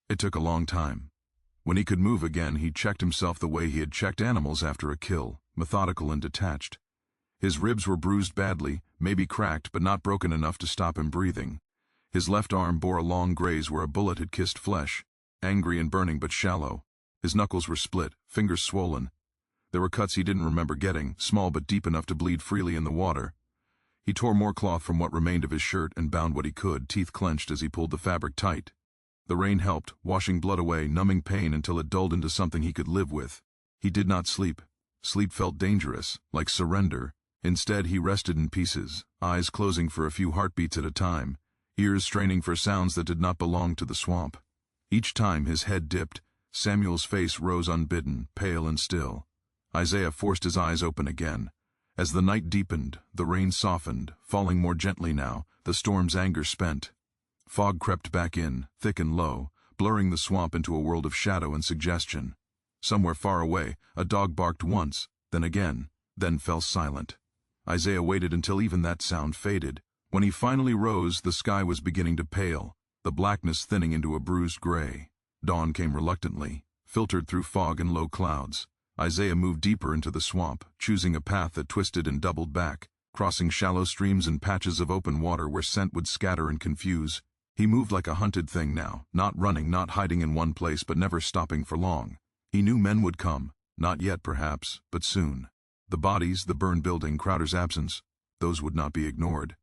It took a long time. When he could move again, he checked himself the way he had checked animals after a kill, methodical and detached. His ribs were bruised badly, maybe cracked, but not broken enough to stop him breathing. His left arm bore a long graze where a bullet had kissed flesh, angry and burning but shallow. His knuckles were split, fingers swollen. There were cuts he didn't remember getting, small but deep enough to bleed freely in the water. He tore more cloth from what remained of his shirt and bound what he could, teeth clenched as he pulled the fabric tight. The rain helped, washing blood away, numbing pain until it dulled into something he could live with. He did not sleep. Sleep felt dangerous, like surrender. Instead, he rested in pieces, eyes closing for a few heartbeats at a time, ears straining for sounds that did not belong to the swamp. Each time his head dipped, Samuel's face rose unbidden, pale and still. Isaiah forced his eyes open again. As the night deepened, the rain softened, falling more gently now, the storm's anger spent. Fog crept back in, thick and low, blurring the swamp into a world of shadow and suggestion. Somewhere far away, a dog barked once, then again, then fell silent. Isaiah waited until even that sound faded. When he finally rose, the sky was beginning to pale, the blackness thinning into a bruised gray. Dawn came reluctantly, filtered through fog and low clouds. Isaiah moved deeper into the swamp, choosing a path that twisted and doubled back, crossing shallow streams and patches of open water where scent would scatter and confuse. He moved like a hunted thing now, not running, not hiding in one place, but never stopping for long. He knew men would come, not yet perhaps, but soon. The bodies, the burned building, Crowder's absence, those would not be ignored.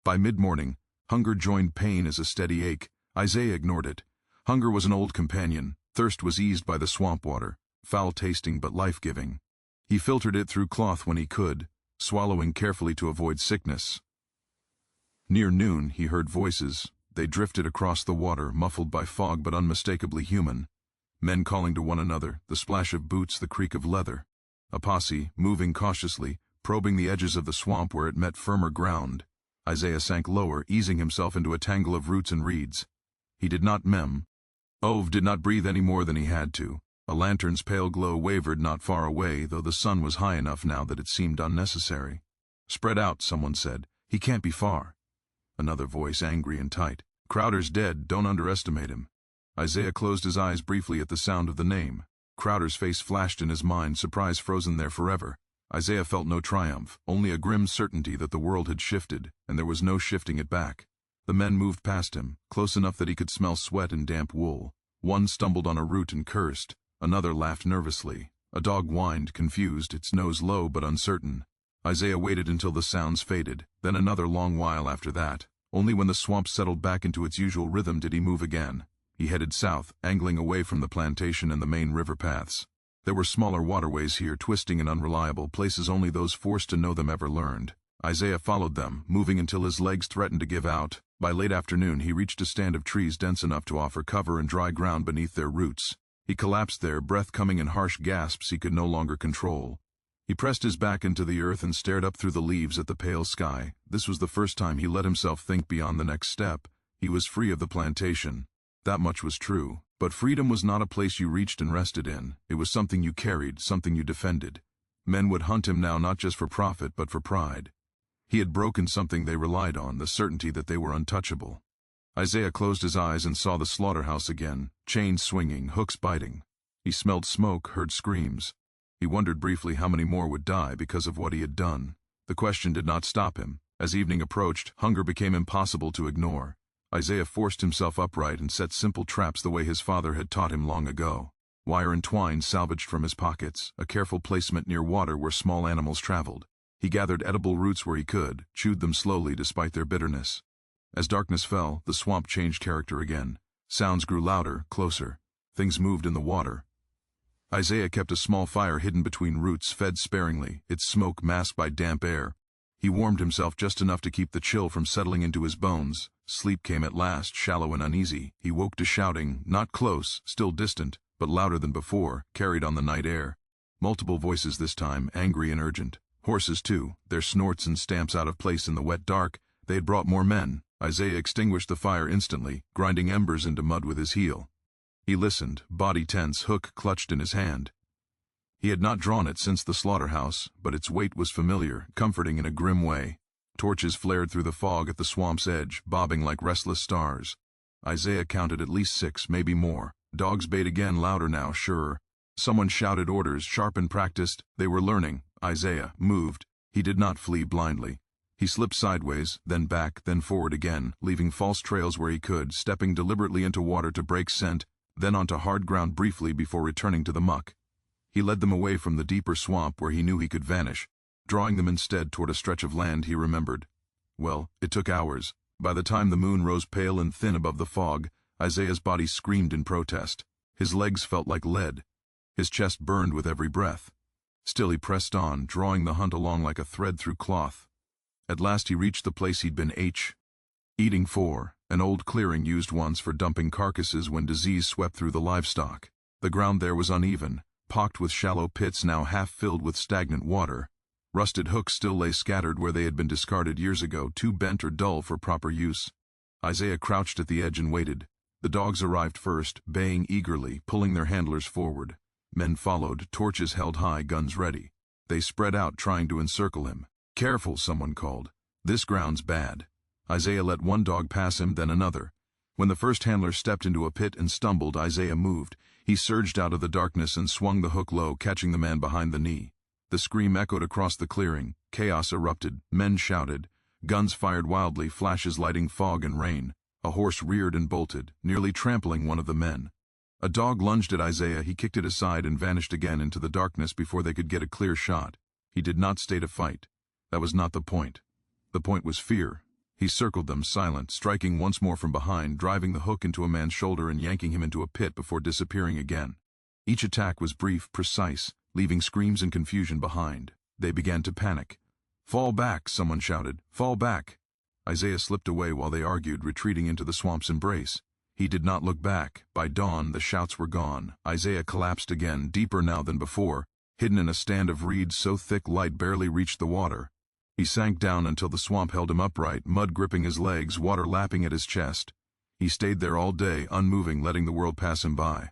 By mid-morning, hunger joined pain as a steady ache. Isaiah ignored it. Hunger was an old companion. Thirst was eased by the swamp water, foul-tasting but life-giving. He filtered it through cloth when he could, swallowing carefully to avoid sickness. Near noon, he heard voices. They drifted across the water, muffled by fog but unmistakably human. Men calling to one another, the splash of boots, the creak of leather. A posse, moving cautiously, probing the edges of the swamp where it met firmer ground. Isaiah sank lower, easing himself into a tangle of roots and reeds. He did not mem. Ove did not breathe any more than he had to. A lantern's pale glow wavered not far away, though the sun was high enough now that it seemed unnecessary. Spread out, someone said. He can't be far. Another voice, angry and tight. Crowder's dead, don't underestimate him. Isaiah closed his eyes briefly at the sound of the name. Crowder's face flashed in his mind, surprise frozen there forever. Isaiah felt no triumph, only a grim certainty that the world had shifted, and there was no shifting it back. The men moved past him, close enough that he could smell sweat and damp wool. One stumbled on a root and cursed. Another laughed nervously. A dog whined, confused, its nose low but uncertain. Isaiah waited until the sounds faded, then another long while after that. Only when the swamp settled back into its usual rhythm did he move again. He headed south, angling away from the plantation and the main river paths. There were smaller waterways here, twisting and unreliable, places only those forced to know them ever learned. Isaiah followed them, moving until his legs threatened to give out. By late afternoon he reached a stand of trees dense enough to offer cover and dry ground beneath their roots. He collapsed there, breath coming in harsh gasps he could no longer control. He pressed his back into the earth and stared up through the leaves at the pale sky. This was the first time he let himself think beyond the next step. He was free of the plantation. That much was true. But freedom was not a place you reached and rested in. It was something you carried, something you defended. Men would hunt him now not just for profit but for pride. He had broken something they relied on, the certainty that they were untouchable. Isaiah closed his eyes and saw the slaughterhouse again, chains swinging, hooks biting. He smelled smoke, heard screams. He wondered briefly how many more would die because of what he had done. The question did not stop him. As evening approached, hunger became impossible to ignore. Isaiah forced himself upright and set simple traps the way his father had taught him long ago. Wire and twine salvaged from his pockets, a careful placement near water where small animals traveled. He gathered edible roots where he could, chewed them slowly despite their bitterness. As darkness fell, the swamp changed character again. Sounds grew louder, closer. Things moved in the water. Isaiah kept a small fire hidden between roots, fed sparingly, its smoke masked by damp air. He warmed himself just enough to keep the chill from settling into his bones. Sleep came at last, shallow and uneasy. He woke to shouting, not close, still distant, but louder than before, carried on the night air. Multiple voices this time, angry and urgent. Horses too, their snorts and stamps out of place in the wet dark. They had brought more men. Isaiah extinguished the fire instantly, grinding embers into mud with his heel. He listened, body tense, hook clutched in his hand. He had not drawn it since the slaughterhouse, but its weight was familiar, comforting in a grim way. Torches flared through the fog at the swamp's edge, bobbing like restless stars. Isaiah counted at least 6, maybe more. Dogs bayed again, louder now, surer. Someone shouted orders, sharp and practiced. They were learning. Isaiah moved. He did not flee blindly. He slipped sideways, then back, then forward again, leaving false trails where he could, stepping deliberately into water to break scent, then onto hard ground briefly before returning to the muck. He led them away from the deeper swamp where he knew he could vanish, drawing them instead toward a stretch of land he remembered. Well, it took hours. By the time the moon rose pale and thin above the fog, Isaiah's body screamed in protest. His legs felt like lead. His chest burned with every breath. Still he pressed on, drawing the hunt along like a thread through cloth. At last he reached the place he'd been eating for, an old clearing used once for dumping carcasses when disease swept through the livestock. The ground there was uneven, pocked with shallow pits now half filled with stagnant water. Rusted hooks still lay scattered where they had been discarded years ago, too bent or dull for proper use. Isaiah crouched at the edge and waited. The dogs arrived first, baying eagerly, pulling their handlers forward. Men followed, torches held high, guns ready. They spread out, trying to encircle him. "Careful," someone called. "This ground's bad." Isaiah let one dog pass him, then another. When the first handler stepped into a pit and stumbled, Isaiah moved. He surged out of the darkness and swung the hook low, catching the man behind the knee. The scream echoed across the clearing. Chaos erupted. Men shouted. Guns fired wildly, flashes lighting fog and rain. A horse reared and bolted, nearly trampling one of the men. A dog lunged at Isaiah. He kicked it aside and vanished again into the darkness before they could get a clear shot. He did not stay to fight. That was not the point. The point was fear. He circled them, silent, striking once more from behind, driving the hook into a man's shoulder and yanking him into a pit before disappearing again. Each attack was brief, precise, leaving screams and confusion behind. They began to panic. "Fall back," someone shouted. "Fall back." Isaiah slipped away while they argued, retreating into the swamp's embrace. He did not look back. By dawn, the shouts were gone. Isaiah collapsed again, deeper now than before, hidden in a stand of reeds so thick light barely reached the water. He sank down until the swamp held him upright, mud gripping his legs, water lapping at his chest. He stayed there all day, unmoving, letting the world pass him by.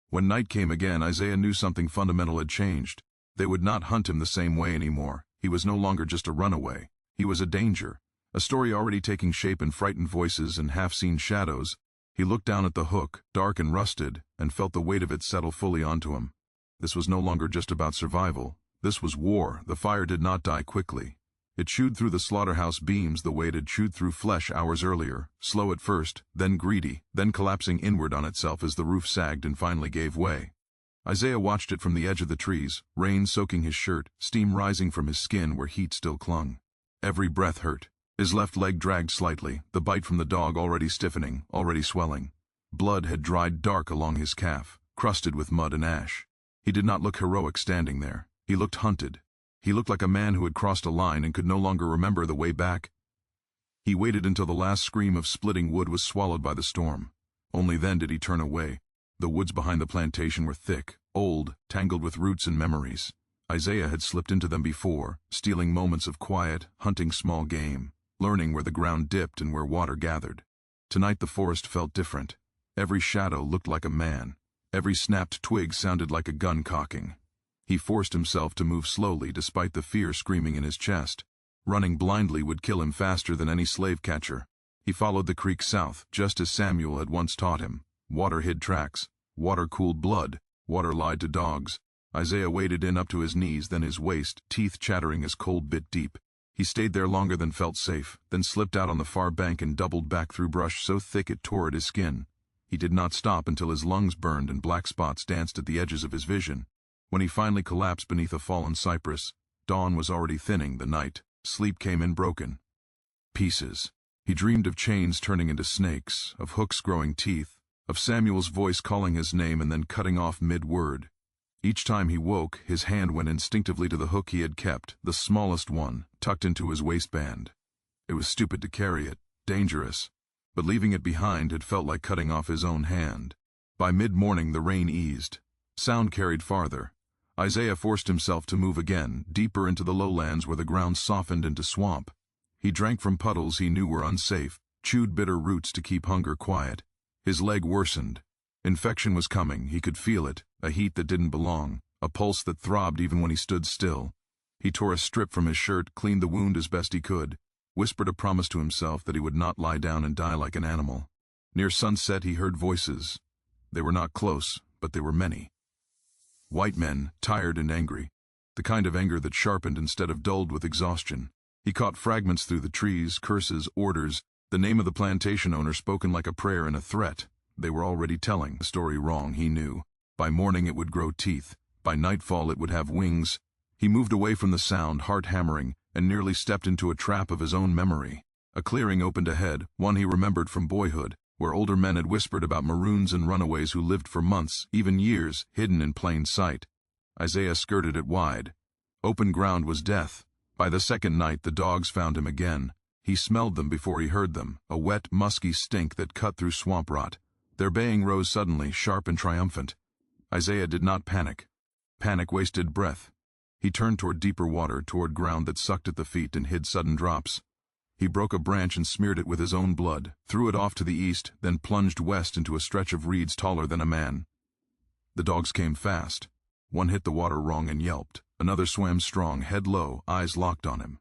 When night came again, Isaiah knew something fundamental had changed. They would not hunt him the same way anymore. He was no longer just a runaway. He was a danger. A story already taking shape in frightened voices and half-seen shadows. He looked down at the hook, dark and rusted, and felt the weight of it settle fully onto him. This was no longer just about survival. This was war. The fire did not die quickly. It chewed through the slaughterhouse beams the way it had chewed through flesh hours earlier, slow at first, then greedy, then collapsing inward on itself as the roof sagged and finally gave way. Isaiah watched it from the edge of the trees, rain soaking his shirt, steam rising from his skin where heat still clung. Every breath hurt. His left leg dragged slightly, the bite from the dog already stiffening, already swelling. Blood had dried dark along his calf, crusted with mud and ash. He did not look heroic standing there. He looked hunted. He looked like a man who had crossed a line and could no longer remember the way back. He waited until the last scream of splitting wood was swallowed by the storm. Only then did he turn away. The woods behind the plantation were thick, old, tangled with roots and memories. Isaiah had slipped into them before, stealing moments of quiet, hunting small game, learning where the ground dipped and where water gathered. Tonight the forest felt different. Every shadow looked like a man. Every snapped twig sounded like a gun cocking. He forced himself to move slowly despite the fear screaming in his chest. Running blindly would kill him faster than any slave catcher. He followed the creek south, just as Samuel had once taught him. Water hid tracks. Water cooled blood. Water lied to dogs. Isaiah waded in up to his knees, then his waist, teeth chattering as cold bit deep. He stayed there longer than felt safe, then slipped out on the far bank and doubled back through brush so thick it tore at his skin. He did not stop until his lungs burned and black spots danced at the edges of his vision. When he finally collapsed beneath a fallen cypress, dawn was already thinning the night. Sleep came in broken pieces. He dreamed of chains turning into snakes, of hooks growing teeth, of Samuel's voice calling his name and then cutting off mid-word. Each time he woke, his hand went instinctively to the hook he had kept, the smallest one, tucked into his waistband. It was stupid to carry it, dangerous, but leaving it behind had felt like cutting off his own hand. By mid-morning the rain eased. Sound carried farther. Isaiah forced himself to move again, deeper into the lowlands where the ground softened into swamp. He drank from puddles he knew were unsafe, chewed bitter roots to keep hunger quiet. His leg worsened. Infection was coming, he could feel it, a heat that didn't belong, a pulse that throbbed even when he stood still. He tore a strip from his shirt, cleaned the wound as best he could. whispered a promise to himself that he would not lie down and die like an animal. Near sunset he heard voices. They were not close, but they were many. White men, tired and angry. The kind of anger that sharpened instead of dulled with exhaustion. He caught fragments through the trees, curses, orders, the name of the plantation owner spoken like a prayer and a threat. They were already telling the story wrong, he knew. By morning it would grow teeth. By nightfall it would have wings. He moved away from the sound, heart hammering, and nearly stepped into a trap of his own memory. A clearing opened ahead, one he remembered from boyhood, where older men had whispered about maroons and runaways who lived for months, even years, hidden in plain sight. Isaiah skirted it wide. Open ground was death. By the second night the dogs found him again. He smelled them before he heard them, a wet, musky stink that cut through swamp rot. Their baying rose suddenly, sharp and triumphant. Isaiah did not panic. Panic wasted breath. He turned toward deeper water, toward ground that sucked at the feet and hid sudden drops. He broke a branch and smeared it with his own blood, threw it off to the east, then plunged west into a stretch of reeds taller than a man. The dogs came fast. One hit the water wrong and yelped. Another swam strong, head low, eyes locked on him.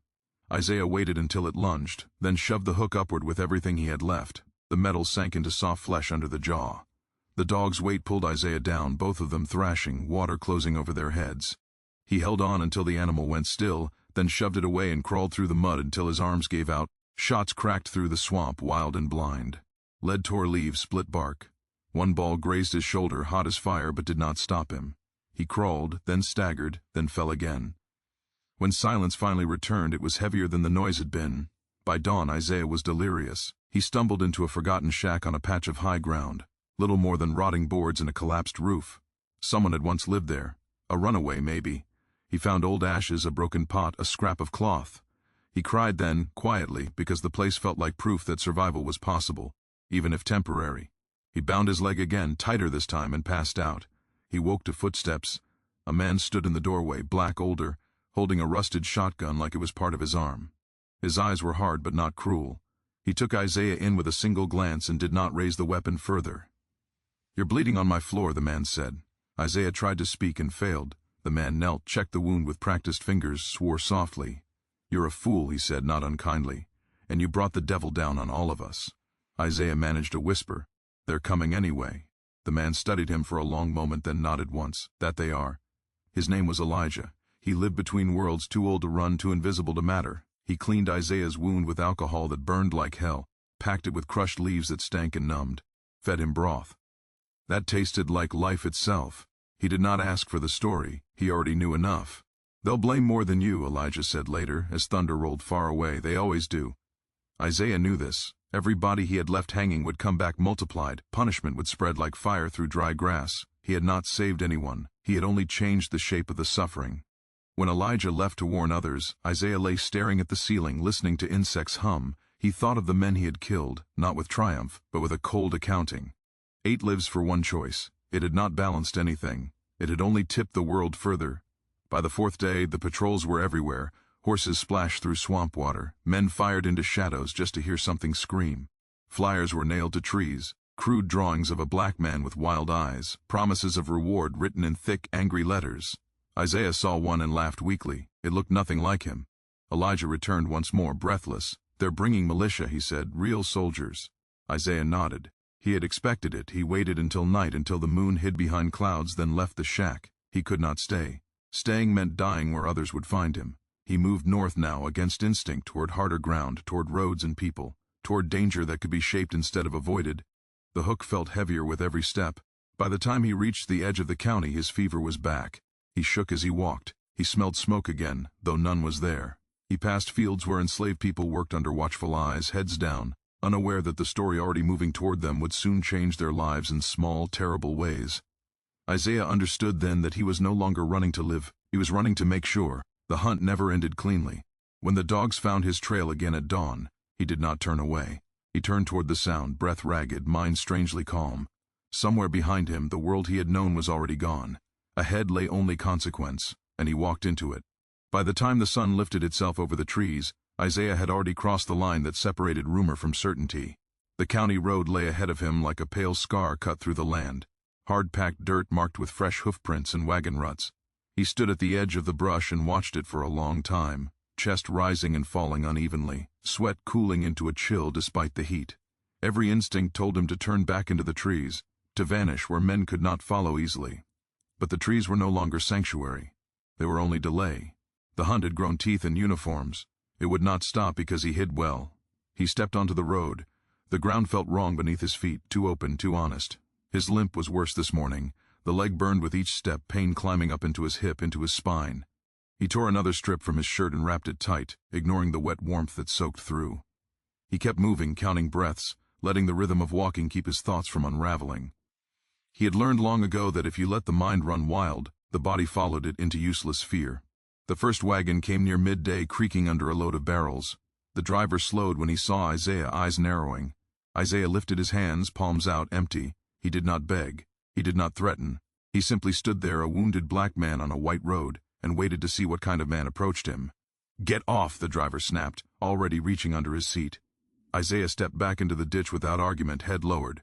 Isaiah waited until it lunged, then shoved the hook upward with everything he had left. The metal sank into soft flesh under the jaw. The dog's weight pulled Isaiah down, both of them thrashing, water closing over their heads. He held on until the animal went still, then shoved it away and crawled through the mud until his arms gave out. Shots cracked through the swamp, wild and blind. Lead tore leaves, split bark. One ball grazed his shoulder, hot as fire, but did not stop him. He crawled, then staggered, then fell again. When silence finally returned, it was heavier than the noise had been. By dawn, Isaiah was delirious. He stumbled into a forgotten shack on a patch of high ground, little more than rotting boards and a collapsed roof. Someone had once lived there. A runaway, maybe. He found old ashes, a broken pot, a scrap of cloth. He cried then, quietly, because the place felt like proof that survival was possible, even if temporary. He bound his leg again, tighter this time, and passed out. He woke to footsteps. A man stood in the doorway, black, older, holding a rusted shotgun like it was part of his arm. His eyes were hard but not cruel. He took Isaiah in with a single glance and did not raise the weapon further. "You're bleeding on my floor," the man said. Isaiah tried to speak and failed. The man knelt, checked the wound with practiced fingers, swore softly. "You're a fool," he said, not unkindly, "and you brought the devil down on all of us." Isaiah managed a whisper. "They're coming anyway." The man studied him for a long moment, then nodded once. "That they are." His name was Elijah. He lived between worlds, too old to run, too invisible to matter. He cleaned Isaiah's wound with alcohol that burned like hell, packed it with crushed leaves that stank and numbed, fed him broth. That tasted like life itself. He did not ask for the story. He already knew enough. "They'll blame more than you," Elijah said later, as thunder rolled far away. "They always do." Isaiah knew this. Every body he had left hanging would come back multiplied. Punishment would spread like fire through dry grass. He had not saved anyone. He had only changed the shape of the suffering. When Elijah left to warn others, Isaiah lay staring at the ceiling, listening to insects hum. He thought of the men he had killed, not with triumph, but with a cold accounting. 8 lives for one choice. It had not balanced anything. It had only tipped the world further. By the 4th day, the patrols were everywhere. Horses splashed through swamp water. Men fired into shadows just to hear something scream. Flyers were nailed to trees. Crude drawings of a black man with wild eyes. Promises of reward written in thick, angry letters. Isaiah saw one and laughed weakly. It looked nothing like him. Elijah returned once more, breathless. "They're bringing militia," he said. "Real soldiers." Isaiah nodded. He had expected it. He waited until night, until the moon hid behind clouds, then left the shack. He could not stay. Staying meant dying where others would find him. He moved north now, against instinct, toward harder ground, toward roads and people, toward danger that could be shaped instead of avoided. The hook felt heavier with every step. By the time he reached the edge of the county, his fever was back. He shook as he walked. He smelled smoke again, though none was there. He passed fields where enslaved people worked under watchful eyes, heads down, unaware that the story already moving toward them would soon change their lives in small, terrible ways. Isaiah understood then that he was no longer running to live. He was running to make sure. The hunt never ended cleanly. When the dogs found his trail again at dawn, he did not turn away. He turned toward the sound, breath ragged, mind strangely calm. Somewhere behind him, the world he had known was already gone. Ahead lay only consequence, and he walked into it. By the time the sun lifted itself over the trees, Isaiah had already crossed the line that separated rumor from certainty. The county road lay ahead of him like a pale scar cut through the land. Hard-packed dirt marked with fresh hoofprints and wagon ruts. He stood at the edge of the brush and watched it for a long time, chest rising and falling unevenly. sweat cooling into a chill despite the heat. Every instinct told him to turn back into the trees, to vanish where men could not follow easily. But the trees were no longer sanctuary. They were only delay. The hunt had grown teeth and uniforms. It would not stop because he hid well. He stepped onto the road. The ground felt wrong beneath his feet, too open, too honest. His limp was worse this morning. The leg burned with each step, pain climbing up into his hip, into his spine. He tore another strip from his shirt and wrapped it tight, ignoring the wet warmth that soaked through. He kept moving, counting breaths, letting the rhythm of walking keep his thoughts from unraveling. He had learned long ago that if you let the mind run wild, the body followed it into useless fear. The first wagon came near midday, creaking under a load of barrels. The driver slowed when he saw Isaiah, eyes narrowing. Isaiah lifted his hands, palms out, empty. He did not beg. He did not threaten. He simply stood there, a wounded black man on a white road, and waited to see what kind of man approached him. "Get off," the driver snapped, already reaching under his seat. Isaiah stepped back into the ditch without argument, head lowered.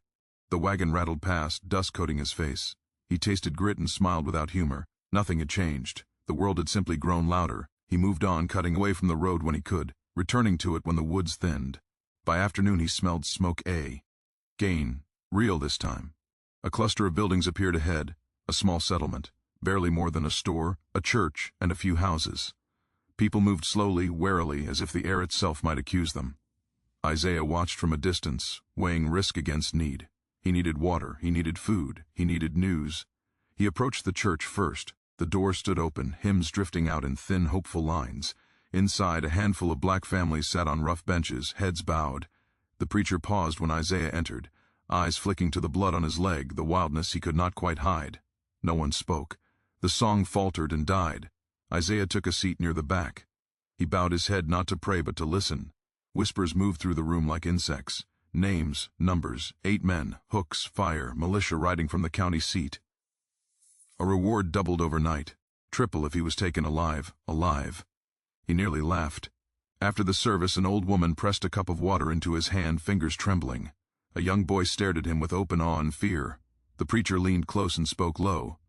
The wagon rattled past, dust coating his face. He tasted grit and smiled without humor. Nothing had changed. The world had simply grown louder. He moved on, cutting away from the road when he could, returning to it when the woods thinned. By afternoon he smelled smoke. Gain. Real this time. A cluster of buildings appeared ahead, a small settlement, barely more than a store, a church, and a few houses. People moved slowly, warily, as if the air itself might accuse them. Isaiah watched from a distance, weighing risk against need. He needed water, he needed food, he needed news. He approached the church first. The door stood open, hymns drifting out in thin, hopeful lines. Inside, a handful of black families sat on rough benches, heads bowed. The preacher paused when Isaiah entered, eyes flicking to the blood on his leg, the wildness he could not quite hide. No one spoke. The song faltered and died. Isaiah took a seat near the back. He bowed his head not to pray but to listen. Whispers moved through the room like insects. Names, numbers, 8 men, hooks, fire, militia riding from the county seat. A reward doubled overnight. Triple if he was taken alive. He nearly laughed. After the service, an old woman pressed a cup of water into his hand, fingers trembling. A young boy stared at him with open awe and fear. The preacher leaned close and spoke low.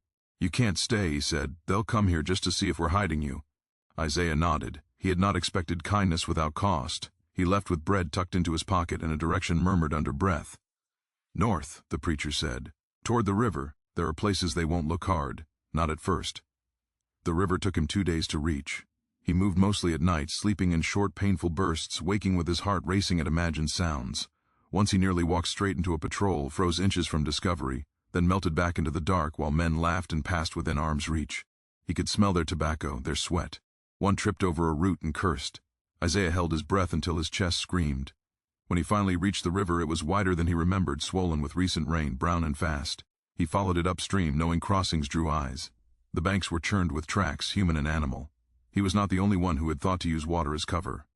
"You can't stay," he said. "They'll come here just to see if we're hiding you." Isaiah nodded. He had not expected kindness without cost. He left with bread tucked into his pocket and a direction murmured under breath. "North," the preacher said. "Toward the river. There are places they won't look hard. Not at first." The river took him 2 days to reach. He moved mostly at night, sleeping in short, painful bursts, waking with his heart racing at imagined sounds. Once he nearly walked straight into a patrol, froze inches from discovery, then melted back into the dark while men laughed and passed within arm's reach. He could smell their tobacco, their sweat. One tripped over a root and cursed. Isaiah held his breath until his chest screamed. When he finally reached the river, it was wider than he remembered, swollen with recent rain, brown and fast. He followed it upstream, knowing crossings drew eyes. The banks were churned with tracks, human and animal. He was not the only one who had thought to use water as cover.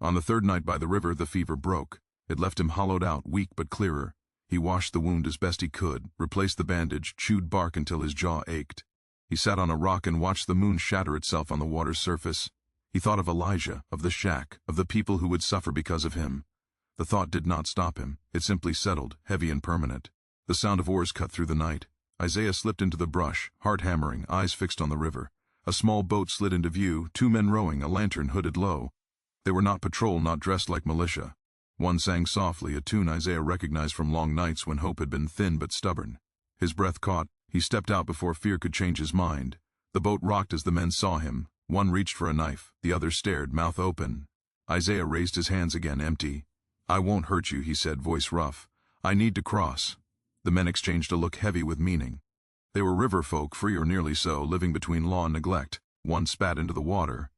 On the third night by the river, the fever broke. It left him hollowed out, weak but clearer. He washed the wound as best he could, replaced the bandage, chewed bark until his jaw ached. He sat on a rock and watched the moon shatter itself on the water's surface. He thought of Elijah, of the shack, of the people who would suffer because of him. The thought did not stop him. It simply settled, heavy and permanent. The sound of oars cut through the night. Isaiah slipped into the brush, heart hammering, eyes fixed on the river. A small boat slid into view, 2 men rowing, a lantern hooded low. They were not patrol, not dressed like militia. One sang softly, a tune Isaiah recognized from long nights when hope had been thin but stubborn. His breath caught. He stepped out before fear could change his mind. The boat rocked as the men saw him. One reached for a knife. The other stared, mouth open. Isaiah raised his hands again, empty. "I won't hurt you," he said, voice rough. "I need to cross." The men exchanged a look heavy with meaning. They were river folk, free or nearly so, living between law and neglect. One spat into the water.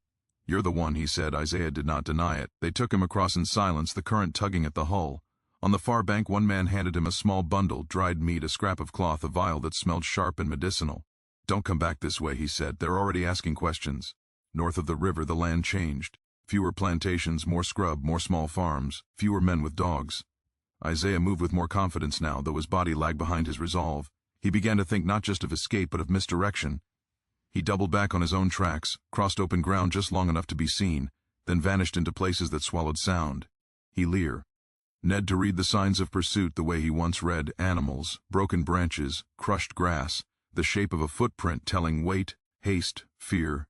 "You're the one," he said. Isaiah did not deny it. They took him across in silence, the current tugging at the hull. On the far bank, one man handed him a small bundle, dried meat, a scrap of cloth, a vial that smelled sharp and medicinal. "Don't come back this way," he said. "They're already asking questions." North of the river, the land changed. Fewer plantations, more scrub, more small farms, fewer men with dogs. Isaiah moved with more confidence now, though his body lagged behind his resolve. He began to think not just of escape, but of misdirection. He doubled back on his own tracks, crossed open ground just long enough to be seen, then vanished into places that swallowed sound. He leer. Ned to read the signs of pursuit the way he once read animals, broken branches, crushed grass, the shape of a footprint telling wait, haste, fear.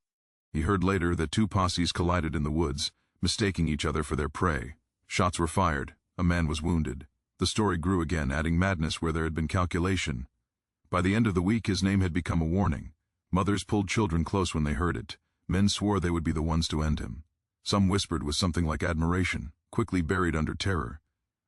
He heard later that 2 posses collided in the woods, mistaking each other for their prey. Shots were fired. A man was wounded. The story grew again, adding madness where there had been calculation. By the end of the week, his name had become a warning. Mothers pulled children close when they heard it. Men swore they would be the ones to end him. Some whispered with something like admiration, quickly buried under terror.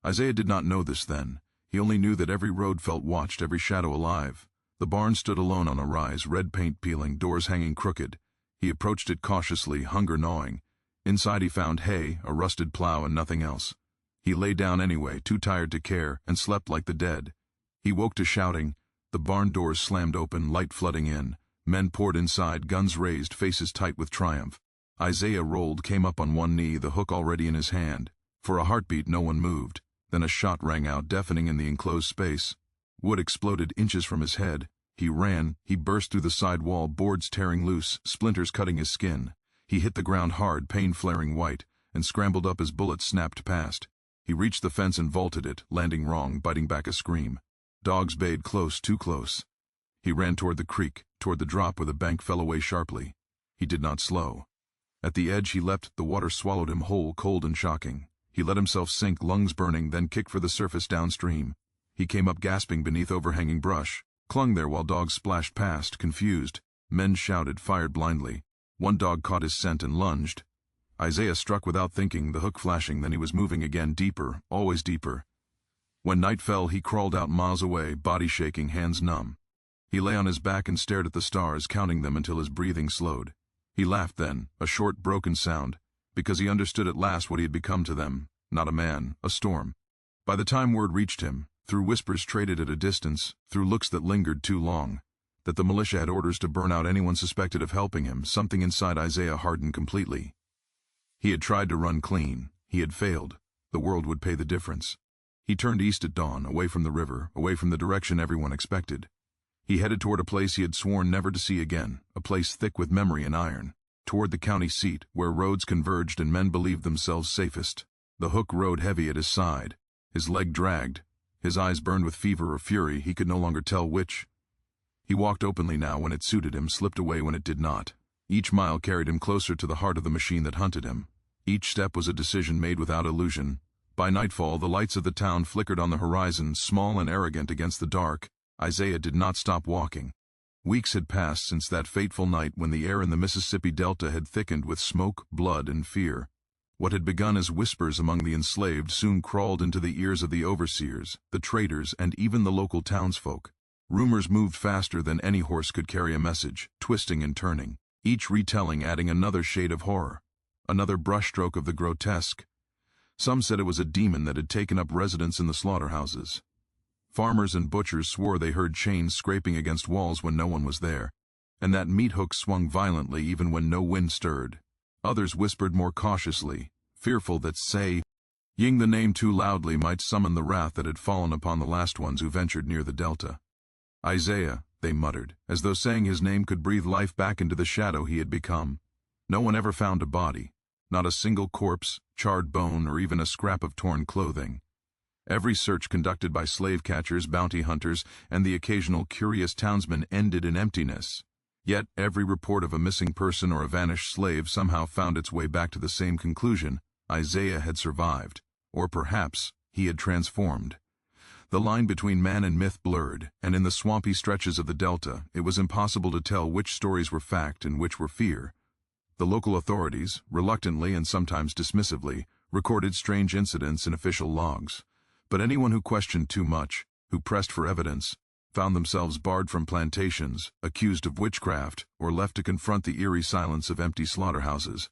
Isaiah did not know this then. He only knew that every road felt watched, every shadow alive. The barn stood alone on a rise, red paint peeling, doors hanging crooked. He approached it cautiously, hunger gnawing. Inside he found hay, a rusted plow, and nothing else. He lay down anyway, too tired to care, and slept like the dead. He woke to shouting. The barn doors slammed open, light flooding in. Men poured inside, guns raised, faces tight with triumph. Isaiah rolled, came up on one knee, the hook already in his hand. For a heartbeat, no one moved. Then a shot rang out, deafening in the enclosed space. Wood exploded inches from his head. He ran. He burst through the side wall, boards tearing loose, splinters cutting his skin. He hit the ground hard, pain flaring white, and scrambled up as bullets snapped past. He reached the fence and vaulted it, landing wrong, biting back a scream. Dogs bayed close, too close. He ran toward the creek, toward the drop where the bank fell away sharply. He did not slow. At the edge he leapt, the water swallowed him whole, cold and shocking. He let himself sink, lungs burning, then kicked for the surface downstream. He came up gasping beneath overhanging brush, clung there while dogs splashed past, confused. Men shouted, fired blindly. One dog caught his scent and lunged. Isaiah struck without thinking, the hook flashing, then he was moving again, deeper, always deeper. When night fell, he crawled out miles away, body shaking, hands numb. He lay on his back and stared at the stars, counting them until his breathing slowed. He laughed then, a short, broken sound, because he understood at last what he had become to them, not a man, a storm. By the time word reached him, through whispers traded at a distance, through looks that lingered too long, that the militia had orders to burn out anyone suspected of helping him, something inside Isaiah hardened completely. He had tried to run clean. He had failed. The world would pay the difference. He turned east at dawn, away from the river, away from the direction everyone expected. He headed toward a place he had sworn never to see again, a place thick with memory and iron, toward the county seat, where roads converged and men believed themselves safest. The hook rode heavy at his side. His leg dragged. His eyes burned with fever or fury, he could no longer tell which. He walked openly now when it suited him, slipped away when it did not. Each mile carried him closer to the heart of the machine that hunted him. Each step was a decision made without illusion. By nightfall, the lights of the town flickered on the horizon, small and arrogant against the dark. Isaiah did not stop walking. Weeks had passed since that fateful night when the air in the Mississippi Delta had thickened with smoke, blood, and fear. What had begun as whispers among the enslaved soon crawled into the ears of the overseers, the traders, and even the local townsfolk. Rumors moved faster than any horse could carry a message, twisting and turning, each retelling adding another shade of horror, another brushstroke of the grotesque. Some said it was a demon that had taken up residence in the slaughterhouses. Farmers and butchers swore they heard chains scraping against walls when no one was there, and that meat hooks swung violently even when no wind stirred. Others whispered more cautiously, fearful that saying the name too loudly might summon the wrath that had fallen upon the last ones who ventured near the delta. Isaiah, they muttered, as though saying his name could breathe life back into the shadow he had become. No one ever found a body, not a single corpse, charred bone, or even a scrap of torn clothing. Every search conducted by slave catchers, bounty hunters, and the occasional curious townsman ended in emptiness. Yet every report of a missing person or a vanished slave somehow found its way back to the same conclusion: Isaiah had survived, or perhaps he had transformed. The line between man and myth blurred, and in the swampy stretches of the delta, it was impossible to tell which stories were fact and which were fear. The local authorities, reluctantly and sometimes dismissively, recorded strange incidents in official logs. But anyone who questioned too much, who pressed for evidence, found themselves barred from plantations, accused of witchcraft, or left to confront the eerie silence of empty slaughterhouses.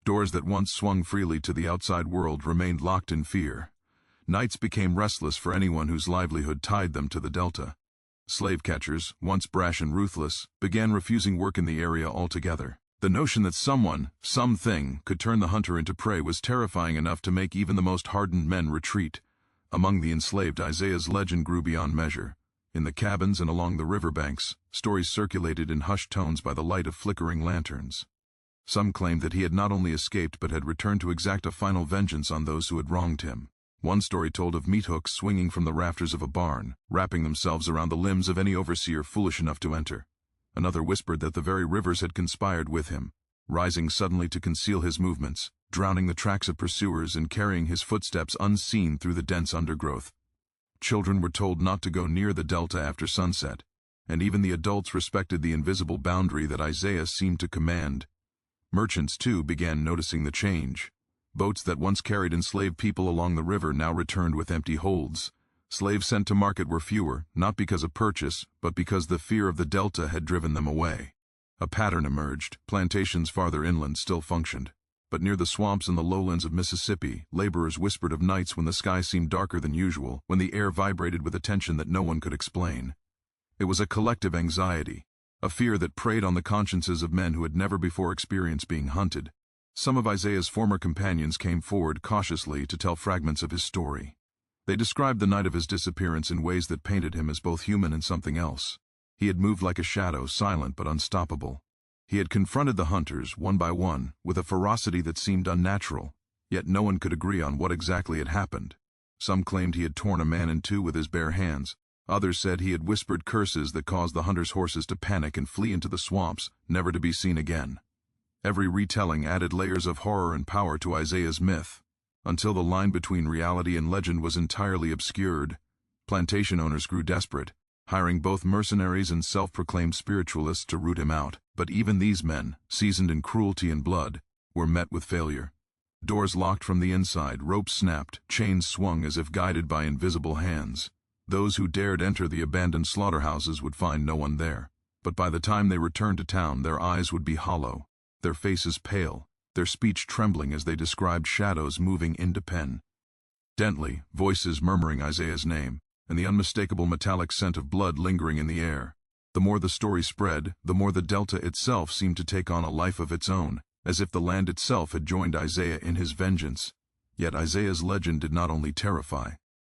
Doors that once swung freely to the outside world remained locked in fear. Nights became restless for anyone whose livelihood tied them to the delta. Slave catchers, once brash and ruthless, began refusing work in the area altogether. The notion that someone, something, could turn the hunter into prey was terrifying enough to make even the most hardened men retreat. Among the enslaved, Isaiah's legend grew beyond measure. In the cabins and along the riverbanks, stories circulated in hushed tones by the light of flickering lanterns. Some claimed that he had not only escaped but had returned to exact a final vengeance on those who had wronged him. One story told of meat hooks swinging from the rafters of a barn, wrapping themselves around the limbs of any overseer foolish enough to enter. Another whispered that the very rivers had conspired with him, rising suddenly to conceal his movements, drowning the tracks of pursuers and carrying his footsteps unseen through the dense undergrowth. Children were told not to go near the delta after sunset, and even the adults respected the invisible boundary that Isaiah seemed to command. Merchants, too, began noticing the change. Boats that once carried enslaved people along the river now returned with empty holds. Slaves sent to market were fewer, not because of purchase, but because the fear of the delta had driven them away. A pattern emerged. Plantations farther inland still functioned, but near the swamps and the lowlands of Mississippi, laborers whispered of nights when the sky seemed darker than usual, when the air vibrated with a tension that no one could explain. It was a collective anxiety, a fear that preyed on the consciences of men who had never before experienced being hunted. Some of Isaiah's former companions came forward cautiously to tell fragments of his story. They described the night of his disappearance in ways that painted him as both human and something else. He had moved like a shadow, silent but unstoppable. He had confronted the hunters, one by one, with a ferocity that seemed unnatural, yet no one could agree on what exactly had happened. Some claimed he had torn a man in two with his bare hands. Others said he had whispered curses that caused the hunters' horses to panic and flee into the swamps, never to be seen again. Every retelling added layers of horror and power to Isaiah's myth, until the line between reality and legend was entirely obscured. Plantation owners grew desperate, hiring both mercenaries and self-proclaimed spiritualists to root him out. But even these men, seasoned in cruelty and blood, were met with failure. Doors locked from the inside, ropes snapped, chains swung as if guided by invisible hands. Those who dared enter the abandoned slaughterhouses would find no one there. But by the time they returned to town, their eyes would be hollow, their faces pale, their speech trembling as they described shadows moving into pen. Gently, voices murmuring Isaiah's name, and the unmistakable metallic scent of blood lingering in the air. The more the story spread, the more the delta itself seemed to take on a life of its own, as if the land itself had joined Isaiah in his vengeance. Yet Isaiah's legend did not only terrify.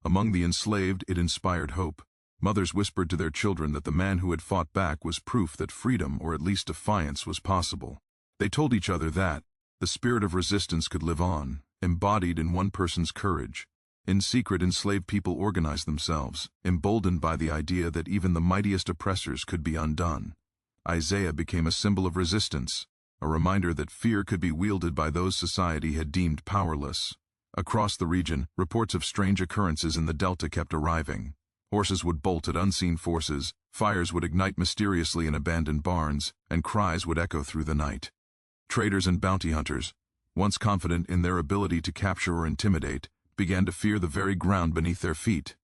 Among the enslaved, it inspired hope. Mothers whispered to their children that the man who had fought back was proof that freedom, or at least defiance, was possible. They told each other that the spirit of resistance could live on, embodied in one person's courage. In secret, enslaved people organized themselves, emboldened by the idea that even the mightiest oppressors could be undone. Isaiah became a symbol of resistance, a reminder that fear could be wielded by those society had deemed powerless. Across the region, reports of strange occurrences in the delta kept arriving. Horses would bolt at unseen forces, fires would ignite mysteriously in abandoned barns, and cries would echo through the night. Traders and bounty hunters, once confident in their ability to capture or intimidate, began to fear the very ground beneath their feet.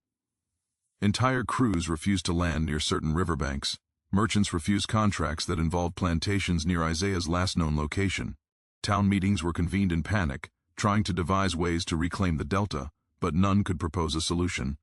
Entire crews refused to land near certain riverbanks. Merchants refused contracts that involved plantations near Isaiah's last known location. Town meetings were convened in panic, trying to devise ways to reclaim the delta, but none could propose a solution.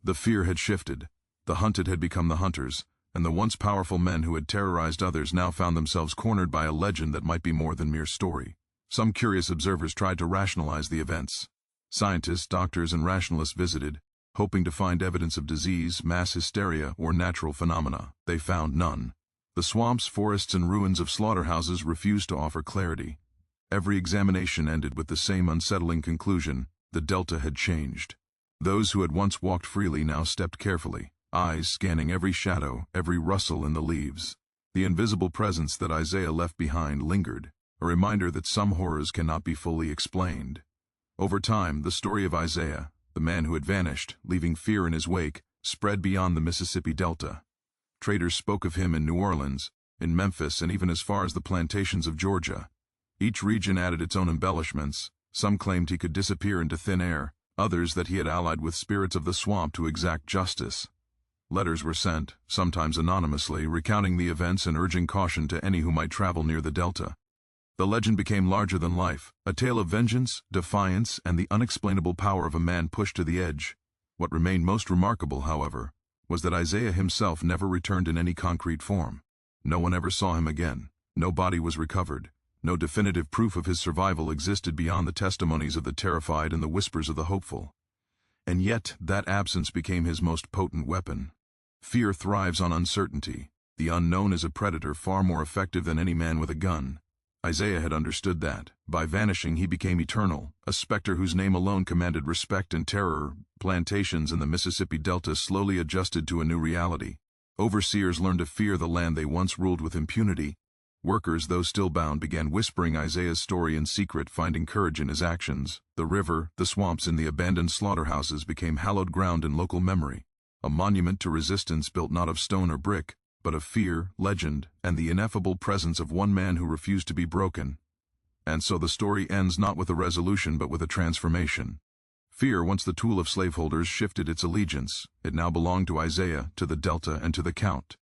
The fear had shifted. The hunted had become the hunters, and the once powerful men who had terrorized others now found themselves cornered by a legend that might be more than mere story. Some curious observers tried to rationalize the events. Scientists, doctors, and rationalists visited, hoping to find evidence of disease, mass hysteria, or natural phenomena. They found none. The swamps, forests, and ruins of slaughterhouses refused to offer clarity. Every examination ended with the same unsettling conclusion: the delta had changed. Those who had once walked freely now stepped carefully, eyes scanning every shadow, every rustle in the leaves. The invisible presence that Isaiah left behind lingered, a reminder that some horrors cannot be fully explained. Over time, the story of Isaiah, the man who had vanished, leaving fear in his wake, spread beyond the Mississippi Delta. Traders spoke of him in New Orleans, in Memphis, and even as far as the plantations of Georgia. Each region added its own embellishments. Some claimed he could disappear into thin air, others that he had allied with spirits of the swamp to exact justice. Letters were sent, sometimes anonymously, recounting the events and urging caution to any who might travel near the delta. The legend became larger than life, a tale of vengeance, defiance, and the unexplainable power of a man pushed to the edge. What remained most remarkable, however, was that Isaiah himself never returned in any concrete form. No one ever saw him again. No body was recovered. No definitive proof of his survival existed beyond the testimonies of the terrified and the whispers of the hopeful. And yet, that absence became his most potent weapon. Fear thrives on uncertainty. The unknown is a predator far more effective than any man with a gun. Isaiah had understood that. By vanishing, he became eternal, a specter whose name alone commanded respect and terror. Plantations in the Mississippi Delta slowly adjusted to a new reality. Overseers learned to fear the land they once ruled with impunity. Workers, though still bound, began whispering Isaiah's story in secret, finding courage in his actions. The river, the swamps, and the abandoned slaughterhouses became hallowed ground in local memory, a monument to resistance built not of stone or brick, but of fear, legend, and the ineffable presence of one man who refused to be broken. And so the story ends not with a resolution but with a transformation. Fear, once the tool of slaveholders, shifted its allegiance. It now belonged to Isaiah, to the Delta, and to the Count.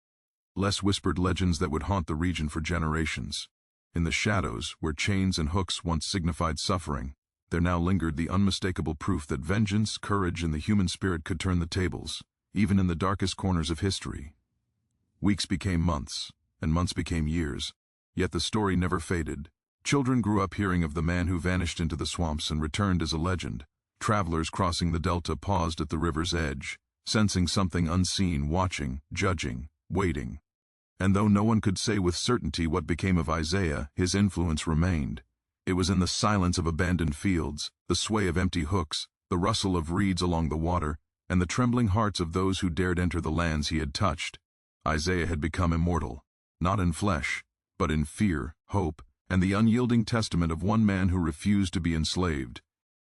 Less whispered legends that would haunt the region for generations. In the shadows, where chains and hooks once signified suffering, there now lingered the unmistakable proof that vengeance, courage, and the human spirit could turn the tables, even in the darkest corners of history. Weeks became months, and months became years, yet the story never faded. Children grew up hearing of the man who vanished into the swamps and returned as a legend. Travelers crossing the Delta paused at the river's edge, sensing something unseen, watching, judging, waiting. And though no one could say with certainty what became of Isaiah, his influence remained. It was in the silence of abandoned fields, the sway of empty hooks, the rustle of reeds along the water, and the trembling hearts of those who dared enter the lands he had touched. Isaiah had become immortal, not in flesh, but in fear, hope, and the unyielding testament of one man who refused to be enslaved.